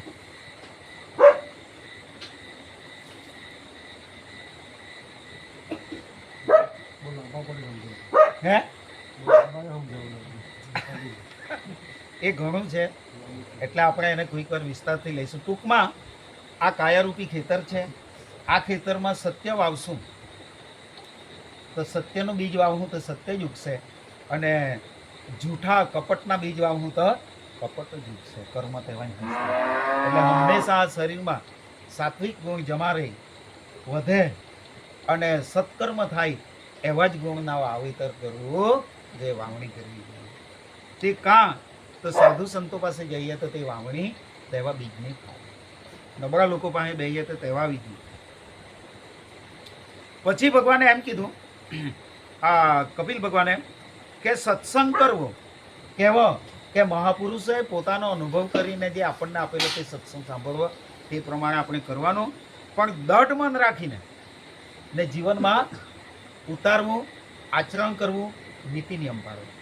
હે એ ઘણું છે એટલે આપણે એને કોઈક વાર વિસ્તારથી લઈશું. ટૂંકમાં આ કાયારૂપી ખેતર છે. આ ખેતરમાં સત્ય વાવશું તો સત્યનું બીજ વાવવું તો સત્ય જ ઉગશે, અને જૂઠા કપટના બીજ વાવવું તો કપટ જ ઉગશે. કર્મ તેવા જ હશે. એટલે હંમેશા આ શરીરમાં સાત્વિક ગુણ જમા રહી વધે અને સત્કર્મ થાય એવા જ ગુણના વાવેતર કરવું, જે વાવણી કરવી જોઈએ. તે કાં તો સાધુ સંતો પાસે જઈએ તો તે વાવણી તેવા બીજની થાય, નબળા લોકો પાસે બેહીએ તો તેવા બીજ. પછી ભગવાને એમ કીધું, આ કપિલ ભગવાને કે સત્સંગ કરવો કેવો કે મહાપુરુષોએ પોતાનો અનુભવ કરીને જે આપણને આપેલો તે સત્સંગ સાંભળવો, તે પ્રમાણે આપણે કરવાનું, પણ દઢ મન રાખીને ને જીવનમાં ઉતારવું, આચરણ કરવું, નીતિ નિયમ પાડવું.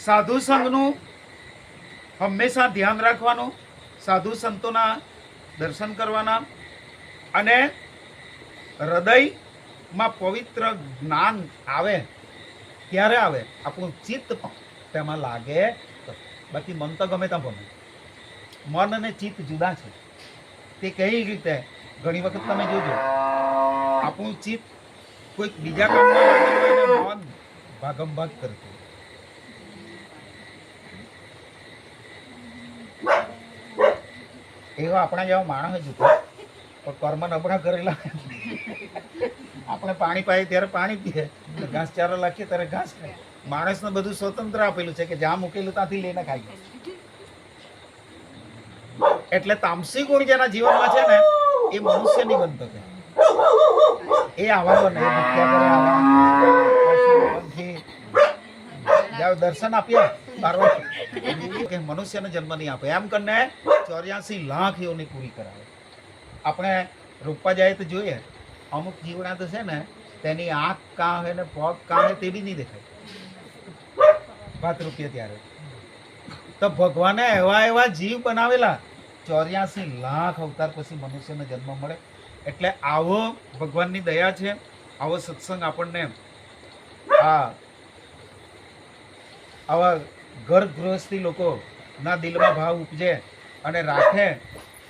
સાધુ સંઘનું હંમેશા ધ્યાન રાખવાનું, સાધુ સંતોના દર્શન કરવાના, અને હૃદયમાં પવિત્ર જ્ઞાન આવે ક્યારે આવે? આપણું ચિત્ત તેમાં લાગે તો. બાકી મન તો ગમે ત્યાં ભમે. મન અને ચિત્ત જુદા છે. તે કઈ રીતે? ઘણી વખત તમે જોજો, આપણું ચિત્ત કોઈક બીજા કામમાં લાગેલું હોય ને મન ભાગમભાગ કરતું. એવા આપણા જેવા માણસ જ હતો, પણ કર્મ નબળા કરેલા. આપણે પાણી પાઈએ ત્યારે પાણી પીએ, ઘાસ ચારો લાખીએ ત્યારે ઘાસ ખાય. માણસને બધું સ્વતંત્ર આપેલું છે કે જ્યાં મૂકેલું ત્યાંથી લઈને ખાઈ. એટલે તામસી ગુણ જેના જીવનમાં છે ને એ મનુષ્ય નહીં બનતો કે એ આવવાનો નહીં. ભૂખ્યા કરે આવા દર્શન આપ્યા પાર્વતી કે મનુષ્યને જન્મ નહીં આપે એમ કરીને 84 લાખ યોની પૂરી કરાવે. આપણે રોપવા જાય તો જોઈએ અમુક જીવડા તો છે ને તેની આંખ કાં હોય ને પગ કાં હોય તે બી નહીં દેખાય 5 રૂપિયા ત્યારે. તો ભગવાને એવા એવા જીવ બનાવેલા 84 લાખ અવતાર પછી મનુષ્યને જન્મ મળે. એટલે આવો ભગવાનની દયા છે. આવો સત્સંગ આપણને આવા ઘર ગૃહસ્થી લોકોના દિલમાં ભાવ ઉપજે અને રાખે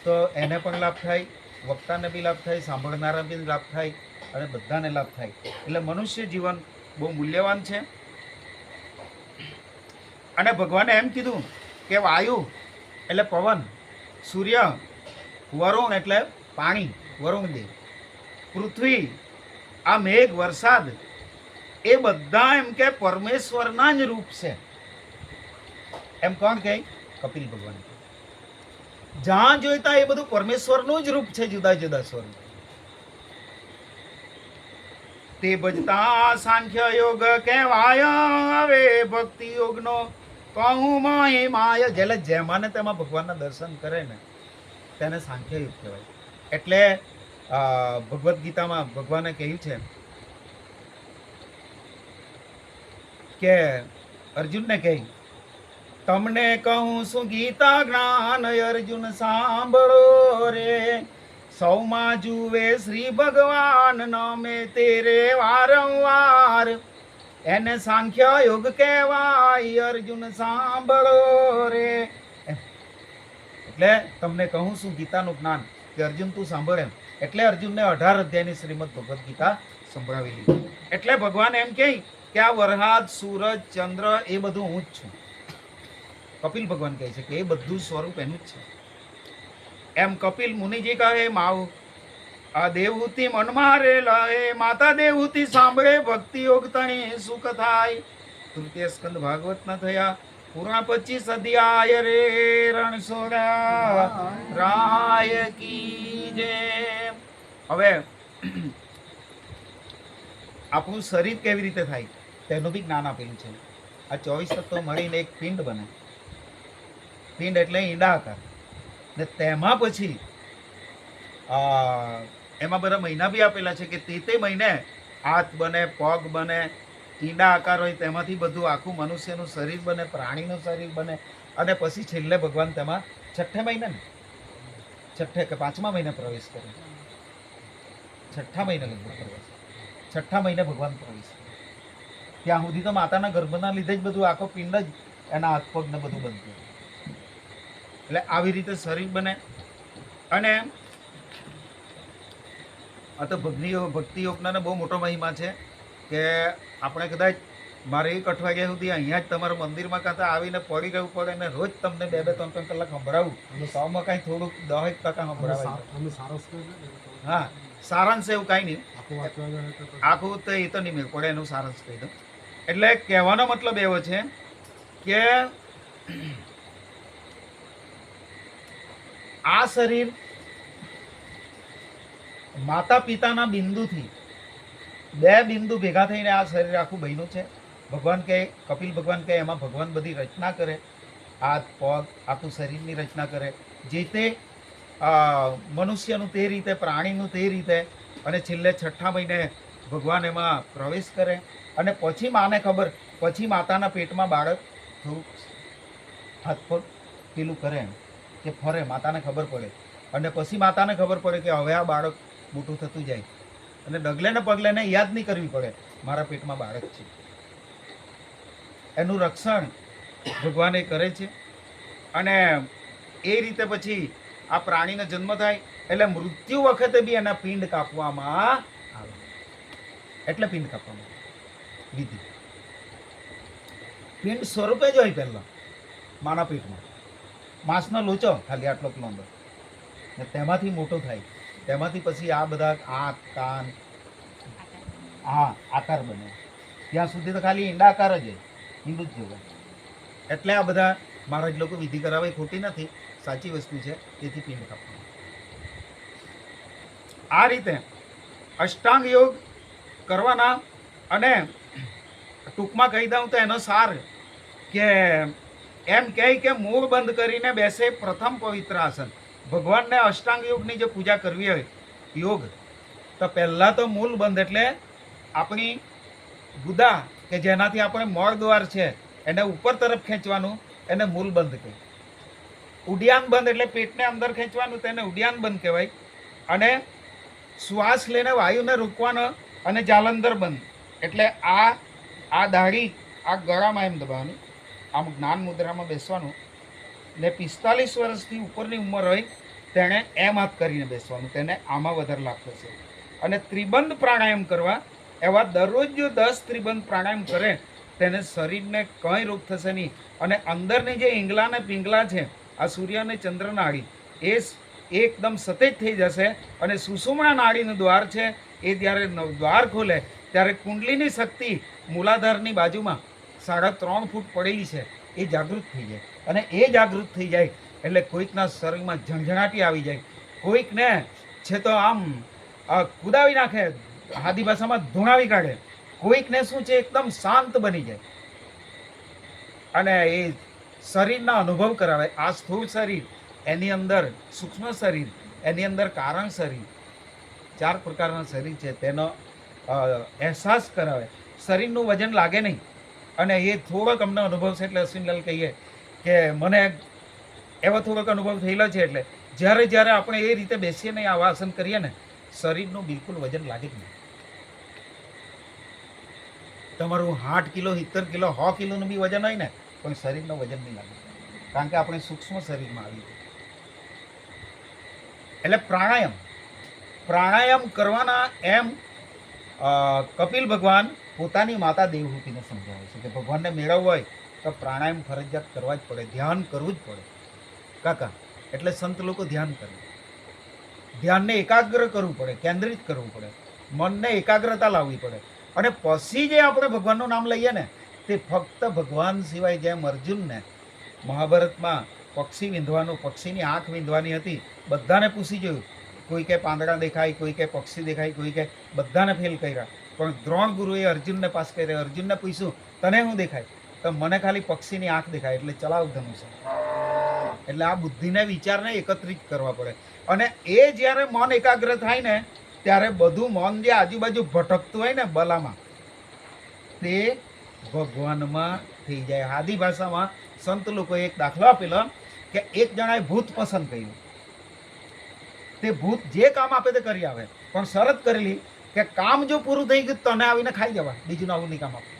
તો એને પણ લાભ થાય, વક્તાને બી લાભ થાય, સાંભળનારા બી લાભ થાય અને બધાને લાભ થાય. એટલે મનુષ્ય જીવન બહુ મૂલ્યવાન છે. અને ભગવાને એમ કીધું કે વાયુ એટલે પવન, સૂર્ય, વરુણ એટલે પાણી, વરુણદેવ, પૃથ્વી, આ મેઘ, વરસાદ એ બધા એમ કે પરમેશ્વરના જ રૂપ છે. એમ કોણ કહે? કપિલ ભગવાન. જ્યાં જોઈતા એ બધું પરમેશ્વરનું જ રૂપ છે, જુદા જુદા સ્વરૂપ. તે ભજતા સાંખ્ય યોગ કહેવાય, હવે ભક્તિ યોગનો કહું માય. જેલે જેમાં તેમાં ભગવાનના દર્શન કરે ને તેને સાંખ્ય યુગ કહેવાય. એટલે ભગવદ્ ગીતામાં ભગવાને કહ્યું છે કે અર્જુનને કહી, તમને કહું શું ગીતા જ્ઞાન અર્જુન સાંભળો રે, સૌમાં જુએ શ્રી ભગવાન નામે તેરે વારંવાર, એને સાંખ્ય યોગ કહેવાય અર્જુન સાંભળો રે. એટલે તમને કહું છું ગીતાનું જ્ઞાન કે અર્જુન તું સાંભળ એમ. એટલે અર્જુનને 18 અધ્યાયની શ્રીમદ ભગવદ્ ગીતા સંભળાવેલી. એટલે ભગવાન એમ કહે કે આ વરહાદ, સૂરજ, ચંદ્ર એ બધું હું જ છું. કપિલ ભગવાન કહે છે કે એ બધું સ્વરૂપ એનું જ છે. એમ કપિલ મુનિજી કહે માવ આ દેવહૂતિ મન મારેલા એ માતા દેવહૂતિ સાંભળે ભક્તિ યોગ તણી સુખ થાય. તૃતીય સ્કંદ ભાગવત ના થયા પુરાણ 25 અધ્યાય રે રણછોડા રાય કી જય. હવે આપણું શરીર કેવી રીતે થાય તેનું બી જ્ઞાન આપેલું છે. આ 24 તત્વો મળીને એક પિંડ બને. પિંડ એટલે ઈંડા આકાર. ને તેમાં પછી એમાં બધા મહિના બી આપેલા છે કે તે મહિને હાથ બને, પગ બને, ઈંડા આકાર હોય તેમાંથી બધું આખું મનુષ્યનું શરીર બને, પ્રાણીનું શરીર બને. અને પછી છેલ્લે ભગવાન તેમાં છઠ્ઠે મહિને ને છઠ્ઠે કે 5મા મહિને પ્રવેશ કરે. 6ઠ્ઠા મહિને લગભગ પ્રવેશ, 6ઠ્ઠા મહિને ભગવાન પ્રવેશ કરે. ત્યાં સુધી તો માતાના ગર્ભના લીધે જ બધું આખો પિંડ જ એના હાથ પગ ને બધું બનતું. એટલે આવી રીતે શરીર બને. અને આ તો ભક્તિ યોગના બહુ મોટો મહિમા છે કે આપણે કદાચ મારે 1 અઠવાડિયા સુધી અહીંયા જ તમારા મંદિરમાં કાં તો આવીને પડી રહેવું પડે ને રોજ તમને 2-3 કલાક સંભળાવું. સૌમાં કાંઈ થોડુંક 10% સંભળાવાય. હા, સારાંશ એવું કાંઈ નહીં, આખું તો એ તો નહીં મેળ પડે, એનું સારાંશ કહી દઉં. એટલે કહેવાનો મતલબ એવો છે કે આ શરીર માતા પિતાના બિંદુથી 2 બિંદુ ભેગા થઈને આ શરીર આખું બન્યું છે. ભગવાન કહે, કપિલ ભગવાન કહે એમાં ભગવાન બધી રચના કરે, હાથ પગ આખું શરીરની રચના કરે, જે તે મનુષ્યનું તે રીતે, પ્રાણીનું તે રીતે. અને છેલ્લે 6ઠ્ઠા મહિને ભગવાન એમાં પ્રવેશ કરે. અને પછી માને ખબર, પછી માતાના પેટમાં બાળક થોડુંક હાથ પગ પેલું કરે એમ કે ફરે, માતાને ખબર પડે. અને પછી માતાને ખબર પડે કે હવે આ બાળક મોટું થતું જાય. અને ડગલે ને પગલે ને યાદ નહીં કરવી પડે મારા પેટમાં બાળક છે. એનું રક્ષણ ભગવાન એ કરે છે. અને એ રીતે પછી આ પ્રાણીનો જન્મ થાય એટલે મૃત્યુ વખતે બી એના પિંડ કાપવામાં આવે. એટલે પિંડ કાપવામાં આવે વિધિ. પિંડ સ્વરૂપે જ હોય પહેલા માના પેટમાં માંસનો લોચો ખાલી આટલો લાંબો, ને તેમાંથી મોટો થાય. તેમાંથી પછી આ બધા આંખ, કાન, આકાર બને. ત્યાં સુધી તો ખાલી ઈંડા આકાર જ હોય, ઈંડું જ જોવે. એટલે આ બધા મહારાજ લોકો વિધિ કરાવે, ખોટી નથી, સાચી વસ્તુ છે. તેથી પિંડ કાપવાનું. આ રીતે અષ્ટાંગ યોગ કરવાના. અને ટૂંકમાં કહી દઉં તો એનો સાર કે એમ કહે કે મૂળ બંધ કરીને બેસે પ્રથમ પવિત્ર આસન. ભગવાનને અષ્ટાંગ યોગની જે પૂજા કરવી હોય યોગ, તો પહેલાં તો મૂળ બંધ એટલે આપણી ગુદા કે જેનાથી આપણે મળ દ્વાર છે એને ઉપર તરફ ખેંચવાનું, એને મૂળ બંધ કહે. ઉડિયાન બંધ એટલે પેટને અંદર ખેંચવાનું, તેને ઉડિયાન બંધ કહેવાય. અને શ્વાસ લઈને વાયુને રોકવાનો અને જાલંધર બંધ એટલે આ દાઢી આ ગળામાં એમ દબાવવાની, આમ જ્ઞાન મુદ્રામાં બેસવાનું. ને 45 વર્ષથી ઉપરની ઉંમર હોય તેણે એમ હાથ કરીને બેસવાનું, તેને આમાં વધારે લાભ થશે. અને ત્રિબંધ પ્રાણાયામ કરવા, એવા દરરોજ જો 10 ત્રિબંધ પ્રાણાયામ કરે તેને શરીરને કંઈ રોગ થશે નહીં. અને અંદરની જે ઈંગલા ને પિંગલા છે, આ સૂર્ય અને ચંદ્ર નાડી, એ એકદમ સતેજ થઈ જશે. અને સુષુમ્ના નાડીનું દ્વાર છે એ જ્યારે દ્વાર ખોલે ત્યારે કુંડલીની શક્તિ મૂલાધારની બાજુમાં 3.5 ફૂટ પડેલી છે એ જાગૃત થઈ જાય. અને એ જાગૃત થઈ જાય એટલે કોઈકના શરીરમાં ઝંઝણાટી આવી જાય, કોઈકને છે તો આમ કુદાવી નાખે, આદિ ભાષામાં ધૂણાવી કાઢે, કોઈકને શું છે એકદમ શાંત બની જાય અને એ શરીરના અનુભવ કરાવે. આ સ્થૂળ શરીર, એની અંદર સૂક્ષ્મ શરીર, એની અંદર કારણ શરીર, 4 પ્રકારના શરીર છે, તેનો અહેસાસ કરાવે. શરીરનું વજન લાગે નહીં. અને એ થોડોક અમને અનુભવ છે એટલે અશ્વિનલાલ કહીએ કે મને એવો થોડોક અનુભવ થયેલો છે. એટલે જ્યારે આપણે એ રીતે બેસીએ ને આવા આસન કરીએ ને, શરીરનું બિલકુલ વજન લાગે જ નહીં. તમારું 60 કિલો 70 કિલો 100 કિલોનું બી વજન હોય ને, પણ શરીરનું વજન નહીં લાગે, કારણ કે આપણે સૂક્ષ્મ શરીરમાં આવી ગયું. એટલે પ્રાણાયામ કરવાના એમ કપિલ ભગવાન પોતાની માતા દેવહૂતિને સમજાવે છે કે ભગવાનને મેળવવો હોય તો પ્રાણાયામ ફરજિયાત કરવા જ પડે, ધ્યાન કરવું જ પડે કાકા. એટલે સંત લોકો ધ્યાન કરે, ધ્યાનને એકાગ્ર કરવું પડે, કેન્દ્રિત કરવું પડે, મનને એકાગ્રતા લાવવી પડે. અને પછી જે આપણે ભગવાનનું નામ લઈએ ને, તે ફક્ત ભગવાન સિવાય, જેમ અર્જુનને મહાભારતમાં પક્ષી વીંધવાનું, પક્ષીની આંખ વીંધવાની હતી, બધાને પૂછી જોયું, કોઈ કે પાંદડા દેખાય, કોઈ કે પક્ષી દેખાય, કોઈ કે બધાને ફેલ કર્યા. પણ દ્રોણ ગુરુએ અર્જુનને પાસ કર્યા. અર્જુનને પૂછ્યું તને શું દેખાય? તો મને ખાલી પક્ષીની આંખ દેખાય. એટલે ચલાવ ધનુષ. એટલે આ બુદ્ધિને વિચારને એકત્રિત કરવા પડે. અને એ જ્યારે મન એકાગ્ર થાય ને, ત્યારે બધું મન જે આજુબાજુ ભટકતું હોય ને બલામાં, તે ભગવાનમાં થઈ જાય. આદિ ભાષામાં સંત લોકોએ એક દાખલો આપેલો કે એક જણાએ ભૂત પસંદ કર્યું. તે ભૂત જે કામ આપે તે કરી આવે, પણ શરત કરેલી કે કામ જો પૂરું થઈ ગયું તને આવીને ખાઈ જવા, બીજું આવું નહીં કામ આપે.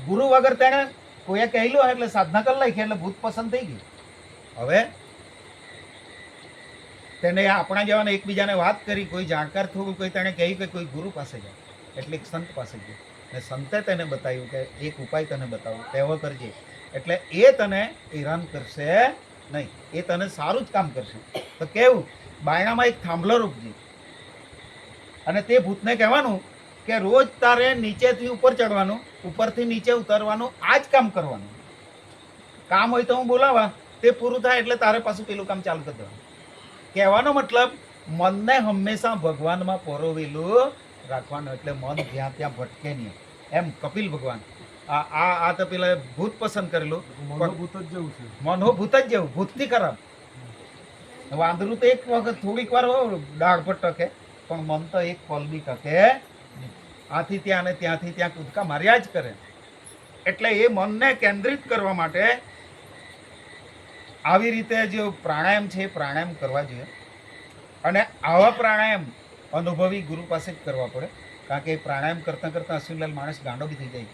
ગુરુ વગર તેને કોઈએ કહેલું એટલે સાધના કરી લખી એટલે ભૂત પસંદ થઈ ગયું. હવે તેને આપણા જેવાને એકબીજાને વાત કરી, કોઈ જાણકાર થોડું કોઈ તેને કહ્યું કે કોઈ ગુરુ પાસે જાય. એટલે એક સંત પાસે ગયો ને સંતે તેને બતાવ્યું કે એક ઉપાય તને બતાવું, તેવો કરજે. એટલે એ તને હેરાન કરશે નહીં, એ તને સારું જ કામ કરશે. તો કેવું? બાયણામાં એક થાંભલો રોકજે અને તે ભૂતને કહેવાનું કે રોજ તારે નીચેથી ઉપર ચડવાનું, ઉપરથી નીચે ઉતરવાનું, આ જ કામ કરવાનું. કામ હોય તો હું બોલાવા, તે પૂરું થાય એટલે તારે પાછું પેલું કામ ચાલુ કરી દેવાનું. કહેવાનો મતલબ મનને હંમેશા ભગવાનમાં પરોવેલું રાખવાનું, એટલે મન જ્યાં ત્યાં ભટકે નહીં. એમ કપિલ ભગવાન આ તો પેલા ભૂત પસંદ કરેલું. મનોભૂત જ જેવું છે. મનોભૂત જ જેવું, ભૂતથી ખરાબ. વાંદરું તો એક વખત થોડીક વાર દાળ પર ટકે, પણ મન તો એક પલ બી ટકે. આથી ત્યાં ને ત્યાંથી ત્યાં કૂદકા માર્યા જ કરે. એટલે એ મનને કેન્દ્રિત કરવા માટે આવી રીતે જે પ્રાણાયામ છે એ પ્રાણાયામ કરવા જોઈએ. અને આવા પ્રાણાયામ અનુભવી ગુરુ પાસે જ કરવા પડે, કારણ કે એ પ્રાણાયામ કરતાં કરતાં અશ્વિનલાલ માણસ ગાંડો બી થઈ જાય.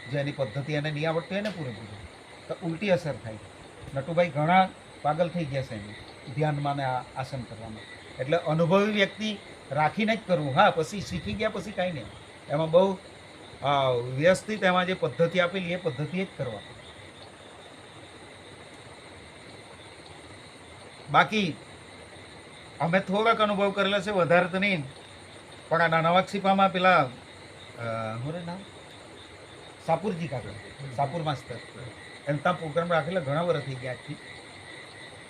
જો એની પદ્ધતિ એને નહીં આવડતી હોય ને પૂરેપૂરી, તો ઉલટી અસર થાય. નટુભાઈ ઘણા પાગલ થઈ ગયા છે એની ધ્યાનમાં ને આસન કરવામાં. એટલે અનુભવી વ્યક્તિ રાખીને જ કરવું. હા, પછી શીખી ગયા પછી કાંઈ નહીં, એમાં બહુ વ્યવસ્થિત એમાં જે પદ્ધતિ આપેલી એ પદ્ધતિ જ કરવા. બાકી અમે થોડોક અનુભવ કરેલો છે, વધારે તો નહીં. પણ આ નવાક્ષીપામાં પેલા શું નામ સાપુરજી કાકા, સાપુર માસ્તર, એમ ત્યાં પ્રોગ્રામ રાખેલા ઘણા વર્ષ થઈ ગયા. આજથી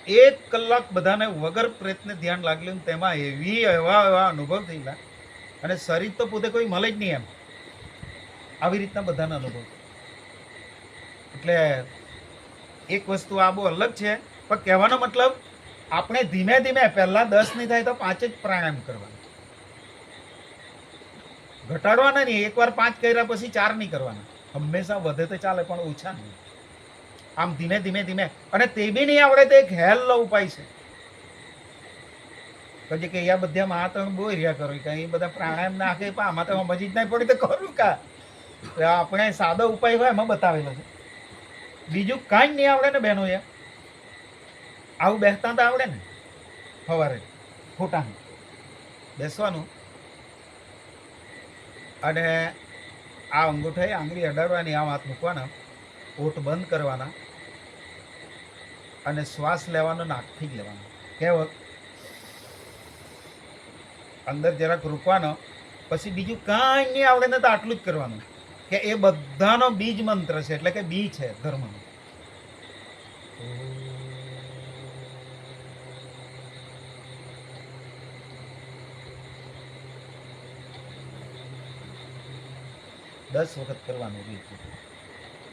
1 કલાક બધાને વગર પ્રયત્ને ધ્યાન લાગેલું. તેમાં એવા અનુભવ થયેલા. અને શરીર તો પોતે કોઈ મળે જ નહીં એમ. આવી રીતના બધાના અનુભવ. એટલે એક વસ્તુ આ બહુ અલગ છે, પણ કહેવાનો મતલબ આપણે ધીમે ધીમે પહેલા 10 નહીં થાય તો 5 જ પ્રાણાયામ કરવાના, ઘટાડવાના નહીં. એકવાર 5 કર્યા પછી 4 નહીં કરવાના. હંમેશા વધે તો ચાલે પણ ઓછા નહીં. આમ ધીમે ધીમે ધીમે. અને તે બી નહીં આવડે તો એક હેલ્લો ઉપાય છે. પછી કે અહીંયા બધામાં આ તમે બહુ રહ્યા કરો કે એ બધા પ્રાણાયામ નાખે પણ આમાં તો સમજી જ નહીં પડી તો કરું કા. આપણે સાદો ઉપાય હોય એમાં બતાવેલો છે. બીજું કાંઈ નહીં આવડે ને બહેનો, એ આવું બેસતા તો આવડે ને. સવારે ખોટાનું બેસવાનું અને આ અંગૂઠાએ આંગળી અડાડવાની, આ હાથ મૂકવાના, ઓઠ બંધ કરવાના અને શ્વાસ લેવાનો નાકથી જ લેવાનો. કહેવત અંદર જરાક રૂકવાનો. પછી બીજું કાંઈ નહીં આવડે ને તો આટલું જ કરવાનું કે એ બધાનો બીજ મંત્ર છે, એટલે કે બી છે ધર્મનો. દસ વખત કરવાનું બીજ.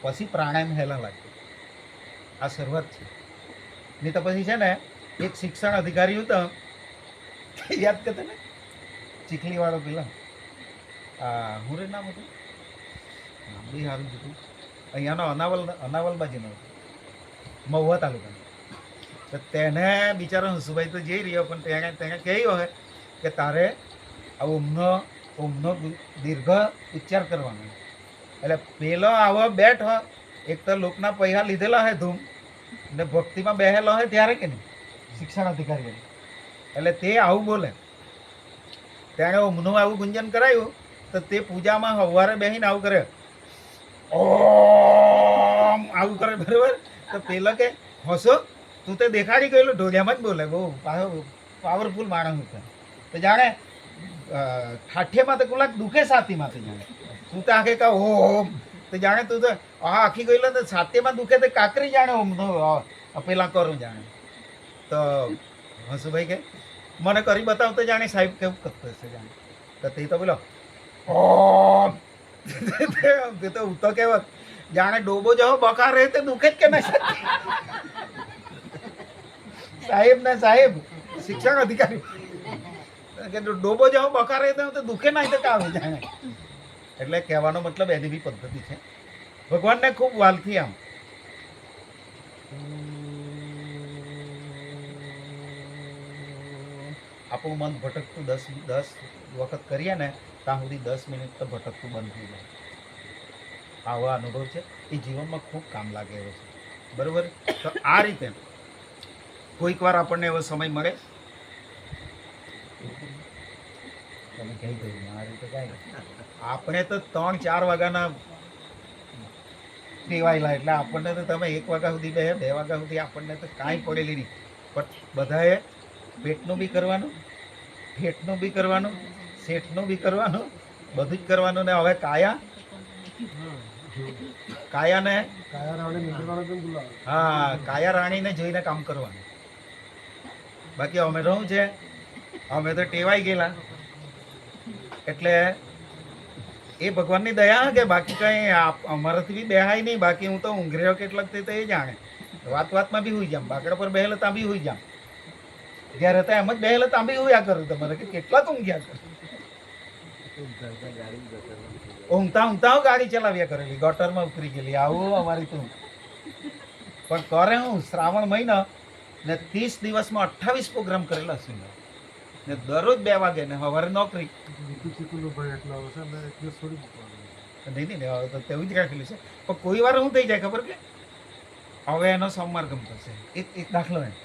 પછી પ્રાણાયામ હેલા લાગે. આ શરૂઆત છે. નહીં તો પછી છે ને એક શિક્ષણ અધિકારી હતો, યાદ કરતા ને, ચીખલી વાળો પેલા હું રે નામ હતું, નામ બી સારું હતું, અહીંયાનો અનાવલ બાજુનો હતો, મહુવા તાલુકાનો. તો તેને બિચારો હંસુભાઈ તો જઈ રહ્યો, પણ તેને કહ્યું હોય કે તારે આ ઓમનો દીર્ઘ ઉચ્ચાર કરવાનો. એટલે પેલો આવો બેઠો, એક તો લોકના પૈસા લીધેલા હોય ધૂમ ને ભક્તિમાં બેહેલો હોય ત્યારે કે નહીં શિક્ષણ અધિકારી. એટલે તે આવું બોલે. તેણે ઓમનું આવું ગુંજન કરાયું તો તે પૂજામાં સવારે બેસીને આવું કરે, ઓમ આવું કરે, બરાબર. તો પેલો કે હસો તું તે દેખાડી ગયેલો, ઢોલિયામાં જ બોલે, બહુ પાવરફુલ માણસ હતો. તો જાણે ઠાઠ્યમાં તો કલાક દુખે છાતીમાં, તો જાણે તું તો આખે કહા ઓમ, તો જાણે તું તો આખી ગયેલો તો છાતીમાં દુખે તો કાકરી જાણે ઓમનો પેલા કરું જાણે. તો હસુભાઈ કે મને કરી બતાવ તો જાણે સાહેબ કેવું કરતો હશે જાણે. તો તે તો બોલો ઓમ, તે તો ઉતો કહેવત જાણે ડોબો જવો બકા રહે તો દુખે જ કે ના સાહેબ ને સાહેબ શિક્ષણ અધિકારી કે ડોબો જવો બકા રહે તો દુખે ના તો કાવે જાણે. એટલે કહેવાનો મતલબ એની બી પદ્ધતિ છે. ભગવાનને ખૂબ વાલથી આમ આપણું મન ભટકતું 10 વખત કરીએ ને ત્યાં સુધી 10 મિનિટ તો ભટકતું બંધ થઈ જાય. આવો અનુભવ છે, એ જીવનમાં ખૂબ કામ લાગે એવો છે, બરાબર. તો આ રીતે કોઈક વાર આપણને એવો સમય મળે, તમે કહી દઉં આ રીતે કાંઈ આપણે તો 3-4 વાગ્યાના ટેવાયેલા, એટલે આપણને તો તમે 1 વાગ્યા સુધી 2 વાગ્યા સુધી આપણને તો કાંઈ પડેલી નહીં. પણ બધાએ પેટનું બી કરવાનું, ઠેઠનું બી કરવાનું, શેઠનું બી કરવાનું, બધું જ કરવાનું. ને હવે કાયાને હા કાયા રાણીને જોઈને કામ કરવાનું. બાકી અમે રહું છે, અમે તો ટેવાઈ ગયેલા. એટલે એ ભગવાનની દયા કે બાકી કંઈ અમારાથી બી બેહાય નહીં. બાકી હું તો ઊંઘર્યો કેટલાક તે તો એ જાણે. વાતમાં બી હોઈ જામ, બાકડા પર બેહેલો ત્યાં બી હોઈ જામ, ઘેર હતા એમ જ બેહેલો ત્યાં બી હોયા કરું. તમારે કે કેટલાક ઊંઘ્યા કરું. ઊંઘતા ગાડી ચલાવ્યા કરેલી, ગટરમાં ઉતરી ગયેલી. આવું અમારી તો. પણ કરે હું શ્રાવણ મહિનો ને 30 દિવસમાં 28 પ્રોગ્રામ કરેલા છે ને દરરોજ 2 વાગે ને સવારે નોકરી. નહીં હવે તો તેવું જ રાખેલું છે. પણ કોઈ વાર શું થઈ જાય ખબર કે હવે એનો સમારગમ થશે. એક દાખલો એમ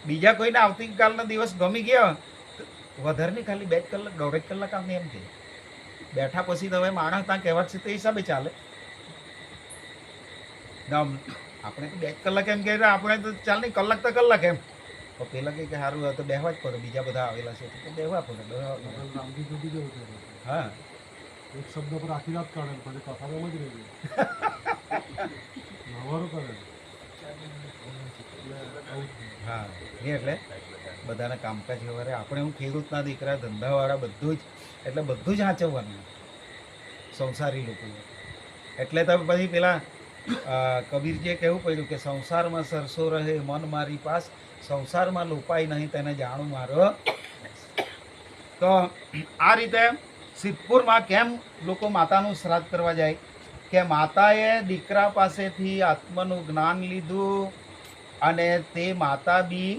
બીજા કોઈને આવતીકાલનો દિવસ ગમી ગયો વધારે નહીં, ખાલી 2 કલાક 1.5 કલાક આમને એમ થઈ બેઠા પછી તો હવે માણસ ત્યાં કહેવત છે તે હિસાબે ચાલે. આપણે તો 2 કલાક એમ કહે આપણે તો ચાલ નહીં, કલાક તો કલાક એમ. તો પેલા કે સારું હોય તો બેહવા જ પડે, બીજા બધા આવેલા છે તો બેહવા પડે. હા એક શબ્દ પર આખી રાત કાઢે પછી કથા એમ જ રહી કરે. હા એટલે બધાના કામકાજ વ્યવહારે આપણે હું ખેડૂતના દીકરા, ધંધાવાળા, બધું જ એટલે બધું જ સાચવવાનું સંસારી લોકો. એટલે તો પછી પેલા કબીરજીએ કહેવું પડ્યું કે સંસારમાં સરસો રહે મન મારી પાસ, સંસારમાં લોપાય નહીં તેને જાણું મારો. તો આ રીતે સિદ્ધપુરમાં કેમ લોકો માતાનું શ્રાદ્ધ કરવા જાય કે માતાએ દીકરા પાસેથી આત્માનું જ્ઞાન લીધું અને તે માતા બી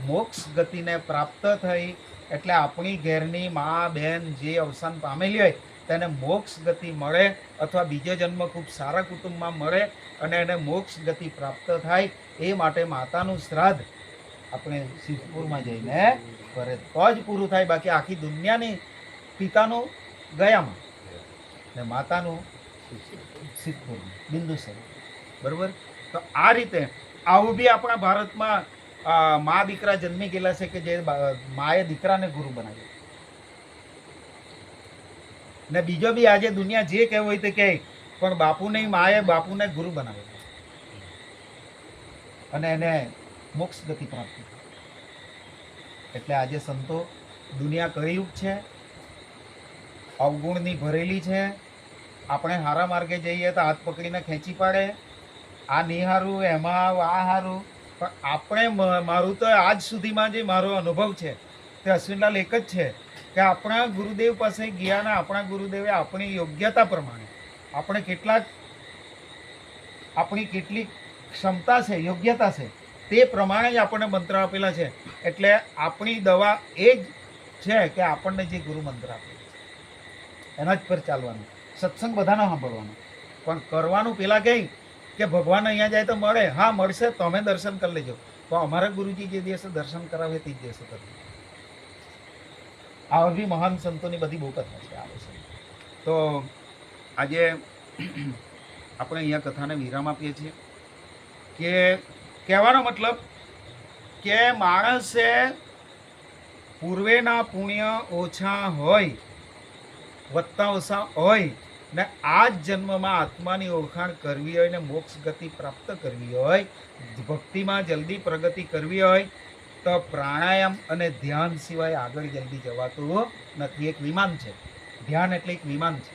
મોક્ષ ગતિને પ્રાપ્ત થઈ. એટલે આપણી ઘેરની મા બહેન જે અવસાન પામેલી હોય તેને મોક્ષ ગતિ મળે અથવા બીજો જન્મ ખૂબ સારા કુટુંબમાં મળે અને એને મોક્ષ ગતિ પ્રાપ્ત થાય. એ માટે માતાનું શ્રાદ્ધ આપણે સિદ્ધપુરમાં જઈને કરે તો જ પૂરું થાય. બાકી આખી દુનિયાની પિતાનું ગયામાં ને માતાનું સિદ્ધપુરમાં બિંદુસર. બરોબર. તો આ રીતે આવું બી આપણા ભારતમાં મા દીકરા જન્મી ગયેલા છે કે જે માએ દીકરાને ગુરુ બનાવ્યો. ને બીજો બી આજે દુનિયા જે કહેવું હોય તે કહે, પણ બાપુની માએ બાપુને ગુરુ બનાવ્યો અને એને મોક્ષ ગતિ પ્રાપ્ત થઈ. એટલે આજે સંતો દુનિયા કળિયુગ છે, અવગુણની ભરેલી છે. આપણે હારા માર્ગે જઈએ તો હાથ પકડીને ખેંચી પાડે, આ નહીં હારું એમાં આ હારું. પણ આપણે મારું તો આજ સુધીમાં જે મારો અનુભવ છે તે અશ્વિનલાલ એક જ છે કે આપણા ગુરુદેવ પાસે ગયા ને આપણા ગુરુદેવે આપણી યોગ્યતા પ્રમાણે આપણે આપણી કેટલી ક્ષમતા છે, યોગ્યતા છે, તે પ્રમાણે જ આપણને મંત્ર આપેલા છે. એટલે આપણી દવા એ જ છે કે આપણને જે ગુરુ મંત્ર આપેલા છે એના જ પર ચાલવાનું. સત્સંગ બધાનો સાંભળવાનો, પણ કરવાનું પેલા કહે કે ભગવાન અહીંયા જાય તો મળે. હા મળશે, તમે દર્શન કરી લેજો, પણ અમારા ગુરુજી જે દિવસે દર્શન કરાવે તે જ દિવસે કરજો. આ બી મહાન સંતોની બધી બહુ કથા છે આ વિશે. તો આજે આપણે અહીંયા કથાને વિરામ આપીએ છીએ કે કહેવાનો મતલબ કે માણસે પૂર્વેના પુણ્ય ઓછા હોય, વધતા ઓછા હોય ને આ જ જન્મમાં આત્માની ઓળખાણ કરવી હોય ને મોક્ષ ગતિ પ્રાપ્ત કરવી હોય, ભક્તિમાં જલ્દી પ્રગતિ કરવી હોય તો પ્રાણાયામ અને ધ્યાન સિવાય આગળ જલ્દી જવાતું નથી. એક વિમાન છે, ધ્યાન એટલે એક વિમાન છે.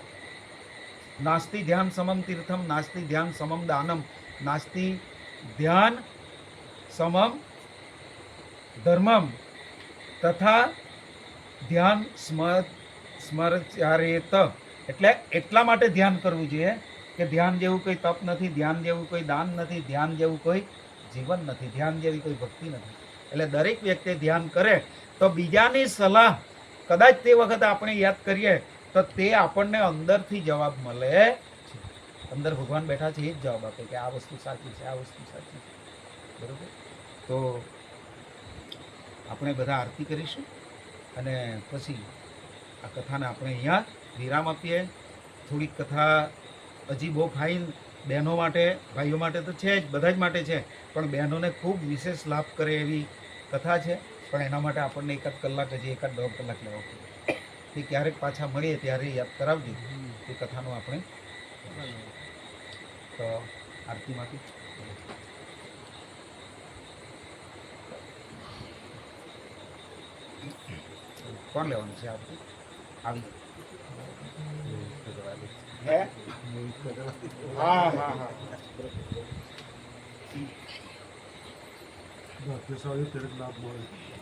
નાસ્તિ ધ્યાન સમમ તીર્થમ, નાસ્તિ ધ્યાન સમમ દાનમ, નાસ્તિ ધ્યાન સમમ ધર્મમ તથા ધ્યાન સ્મરચારેત. એટલે એટલા માટે ધ્યાન કરવું જોઈએ કે ધ્યાન જેવું કોઈ તપ નથી, ધ્યાન જેવું કોઈ દાન નથી, ધ્યાન જેવું કોઈ જીવન નથી, ધ્યાન જેવી કોઈ ભક્તિ નથી. એટલે દરેક વ્યક્તિ ધ્યાન કરે તો બીજાની સલાહ કદાચ તે વખતે આપણે યાદ કરીએ તો તે આપણને અંદરથી જવાબ મળે છે. અંદર ભગવાન બેઠા છે એ જ જવાબ આપે કે આ વસ્તુ સાચી છે, આ વસ્તુ સાચી છે. બરોબર. તો આપણે બધા આરતી કરીશું અને પછી આ કથાને આપણે અહીંયા વિરામ આપીએ. થોડીક કથા હજી બહુ ફાઇન બહેનો માટે, ભાઈઓ માટે તો છે જ, બધા જ માટે છે, પણ બહેનોને ખૂબ વિશેષ લાભ કરે એવી કથા છે. પણ એના માટે આપણને એકાદ કલાક હજી એકાદ 1.5 કલાક લેવો પડે. તે ક્યારેક પાછા મળીએ ત્યારે યાદ કરાવજો એ કથાનું આપણે. તો આરતીમાંથી કોણ લેવાનું છે આરતી? આવી હે? હા હા હા.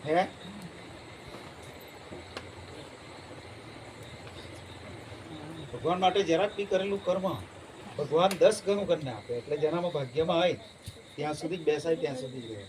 હે ભગવાન માટે જરાક બી કરેલું કર્મ ભગવાન 10 ગણું કરીને આપે. એટલે જેનામાં ભાગ્યમાં હોય ત્યાં સુધી જ બેસાય, ત્યાં સુધી જ રહે.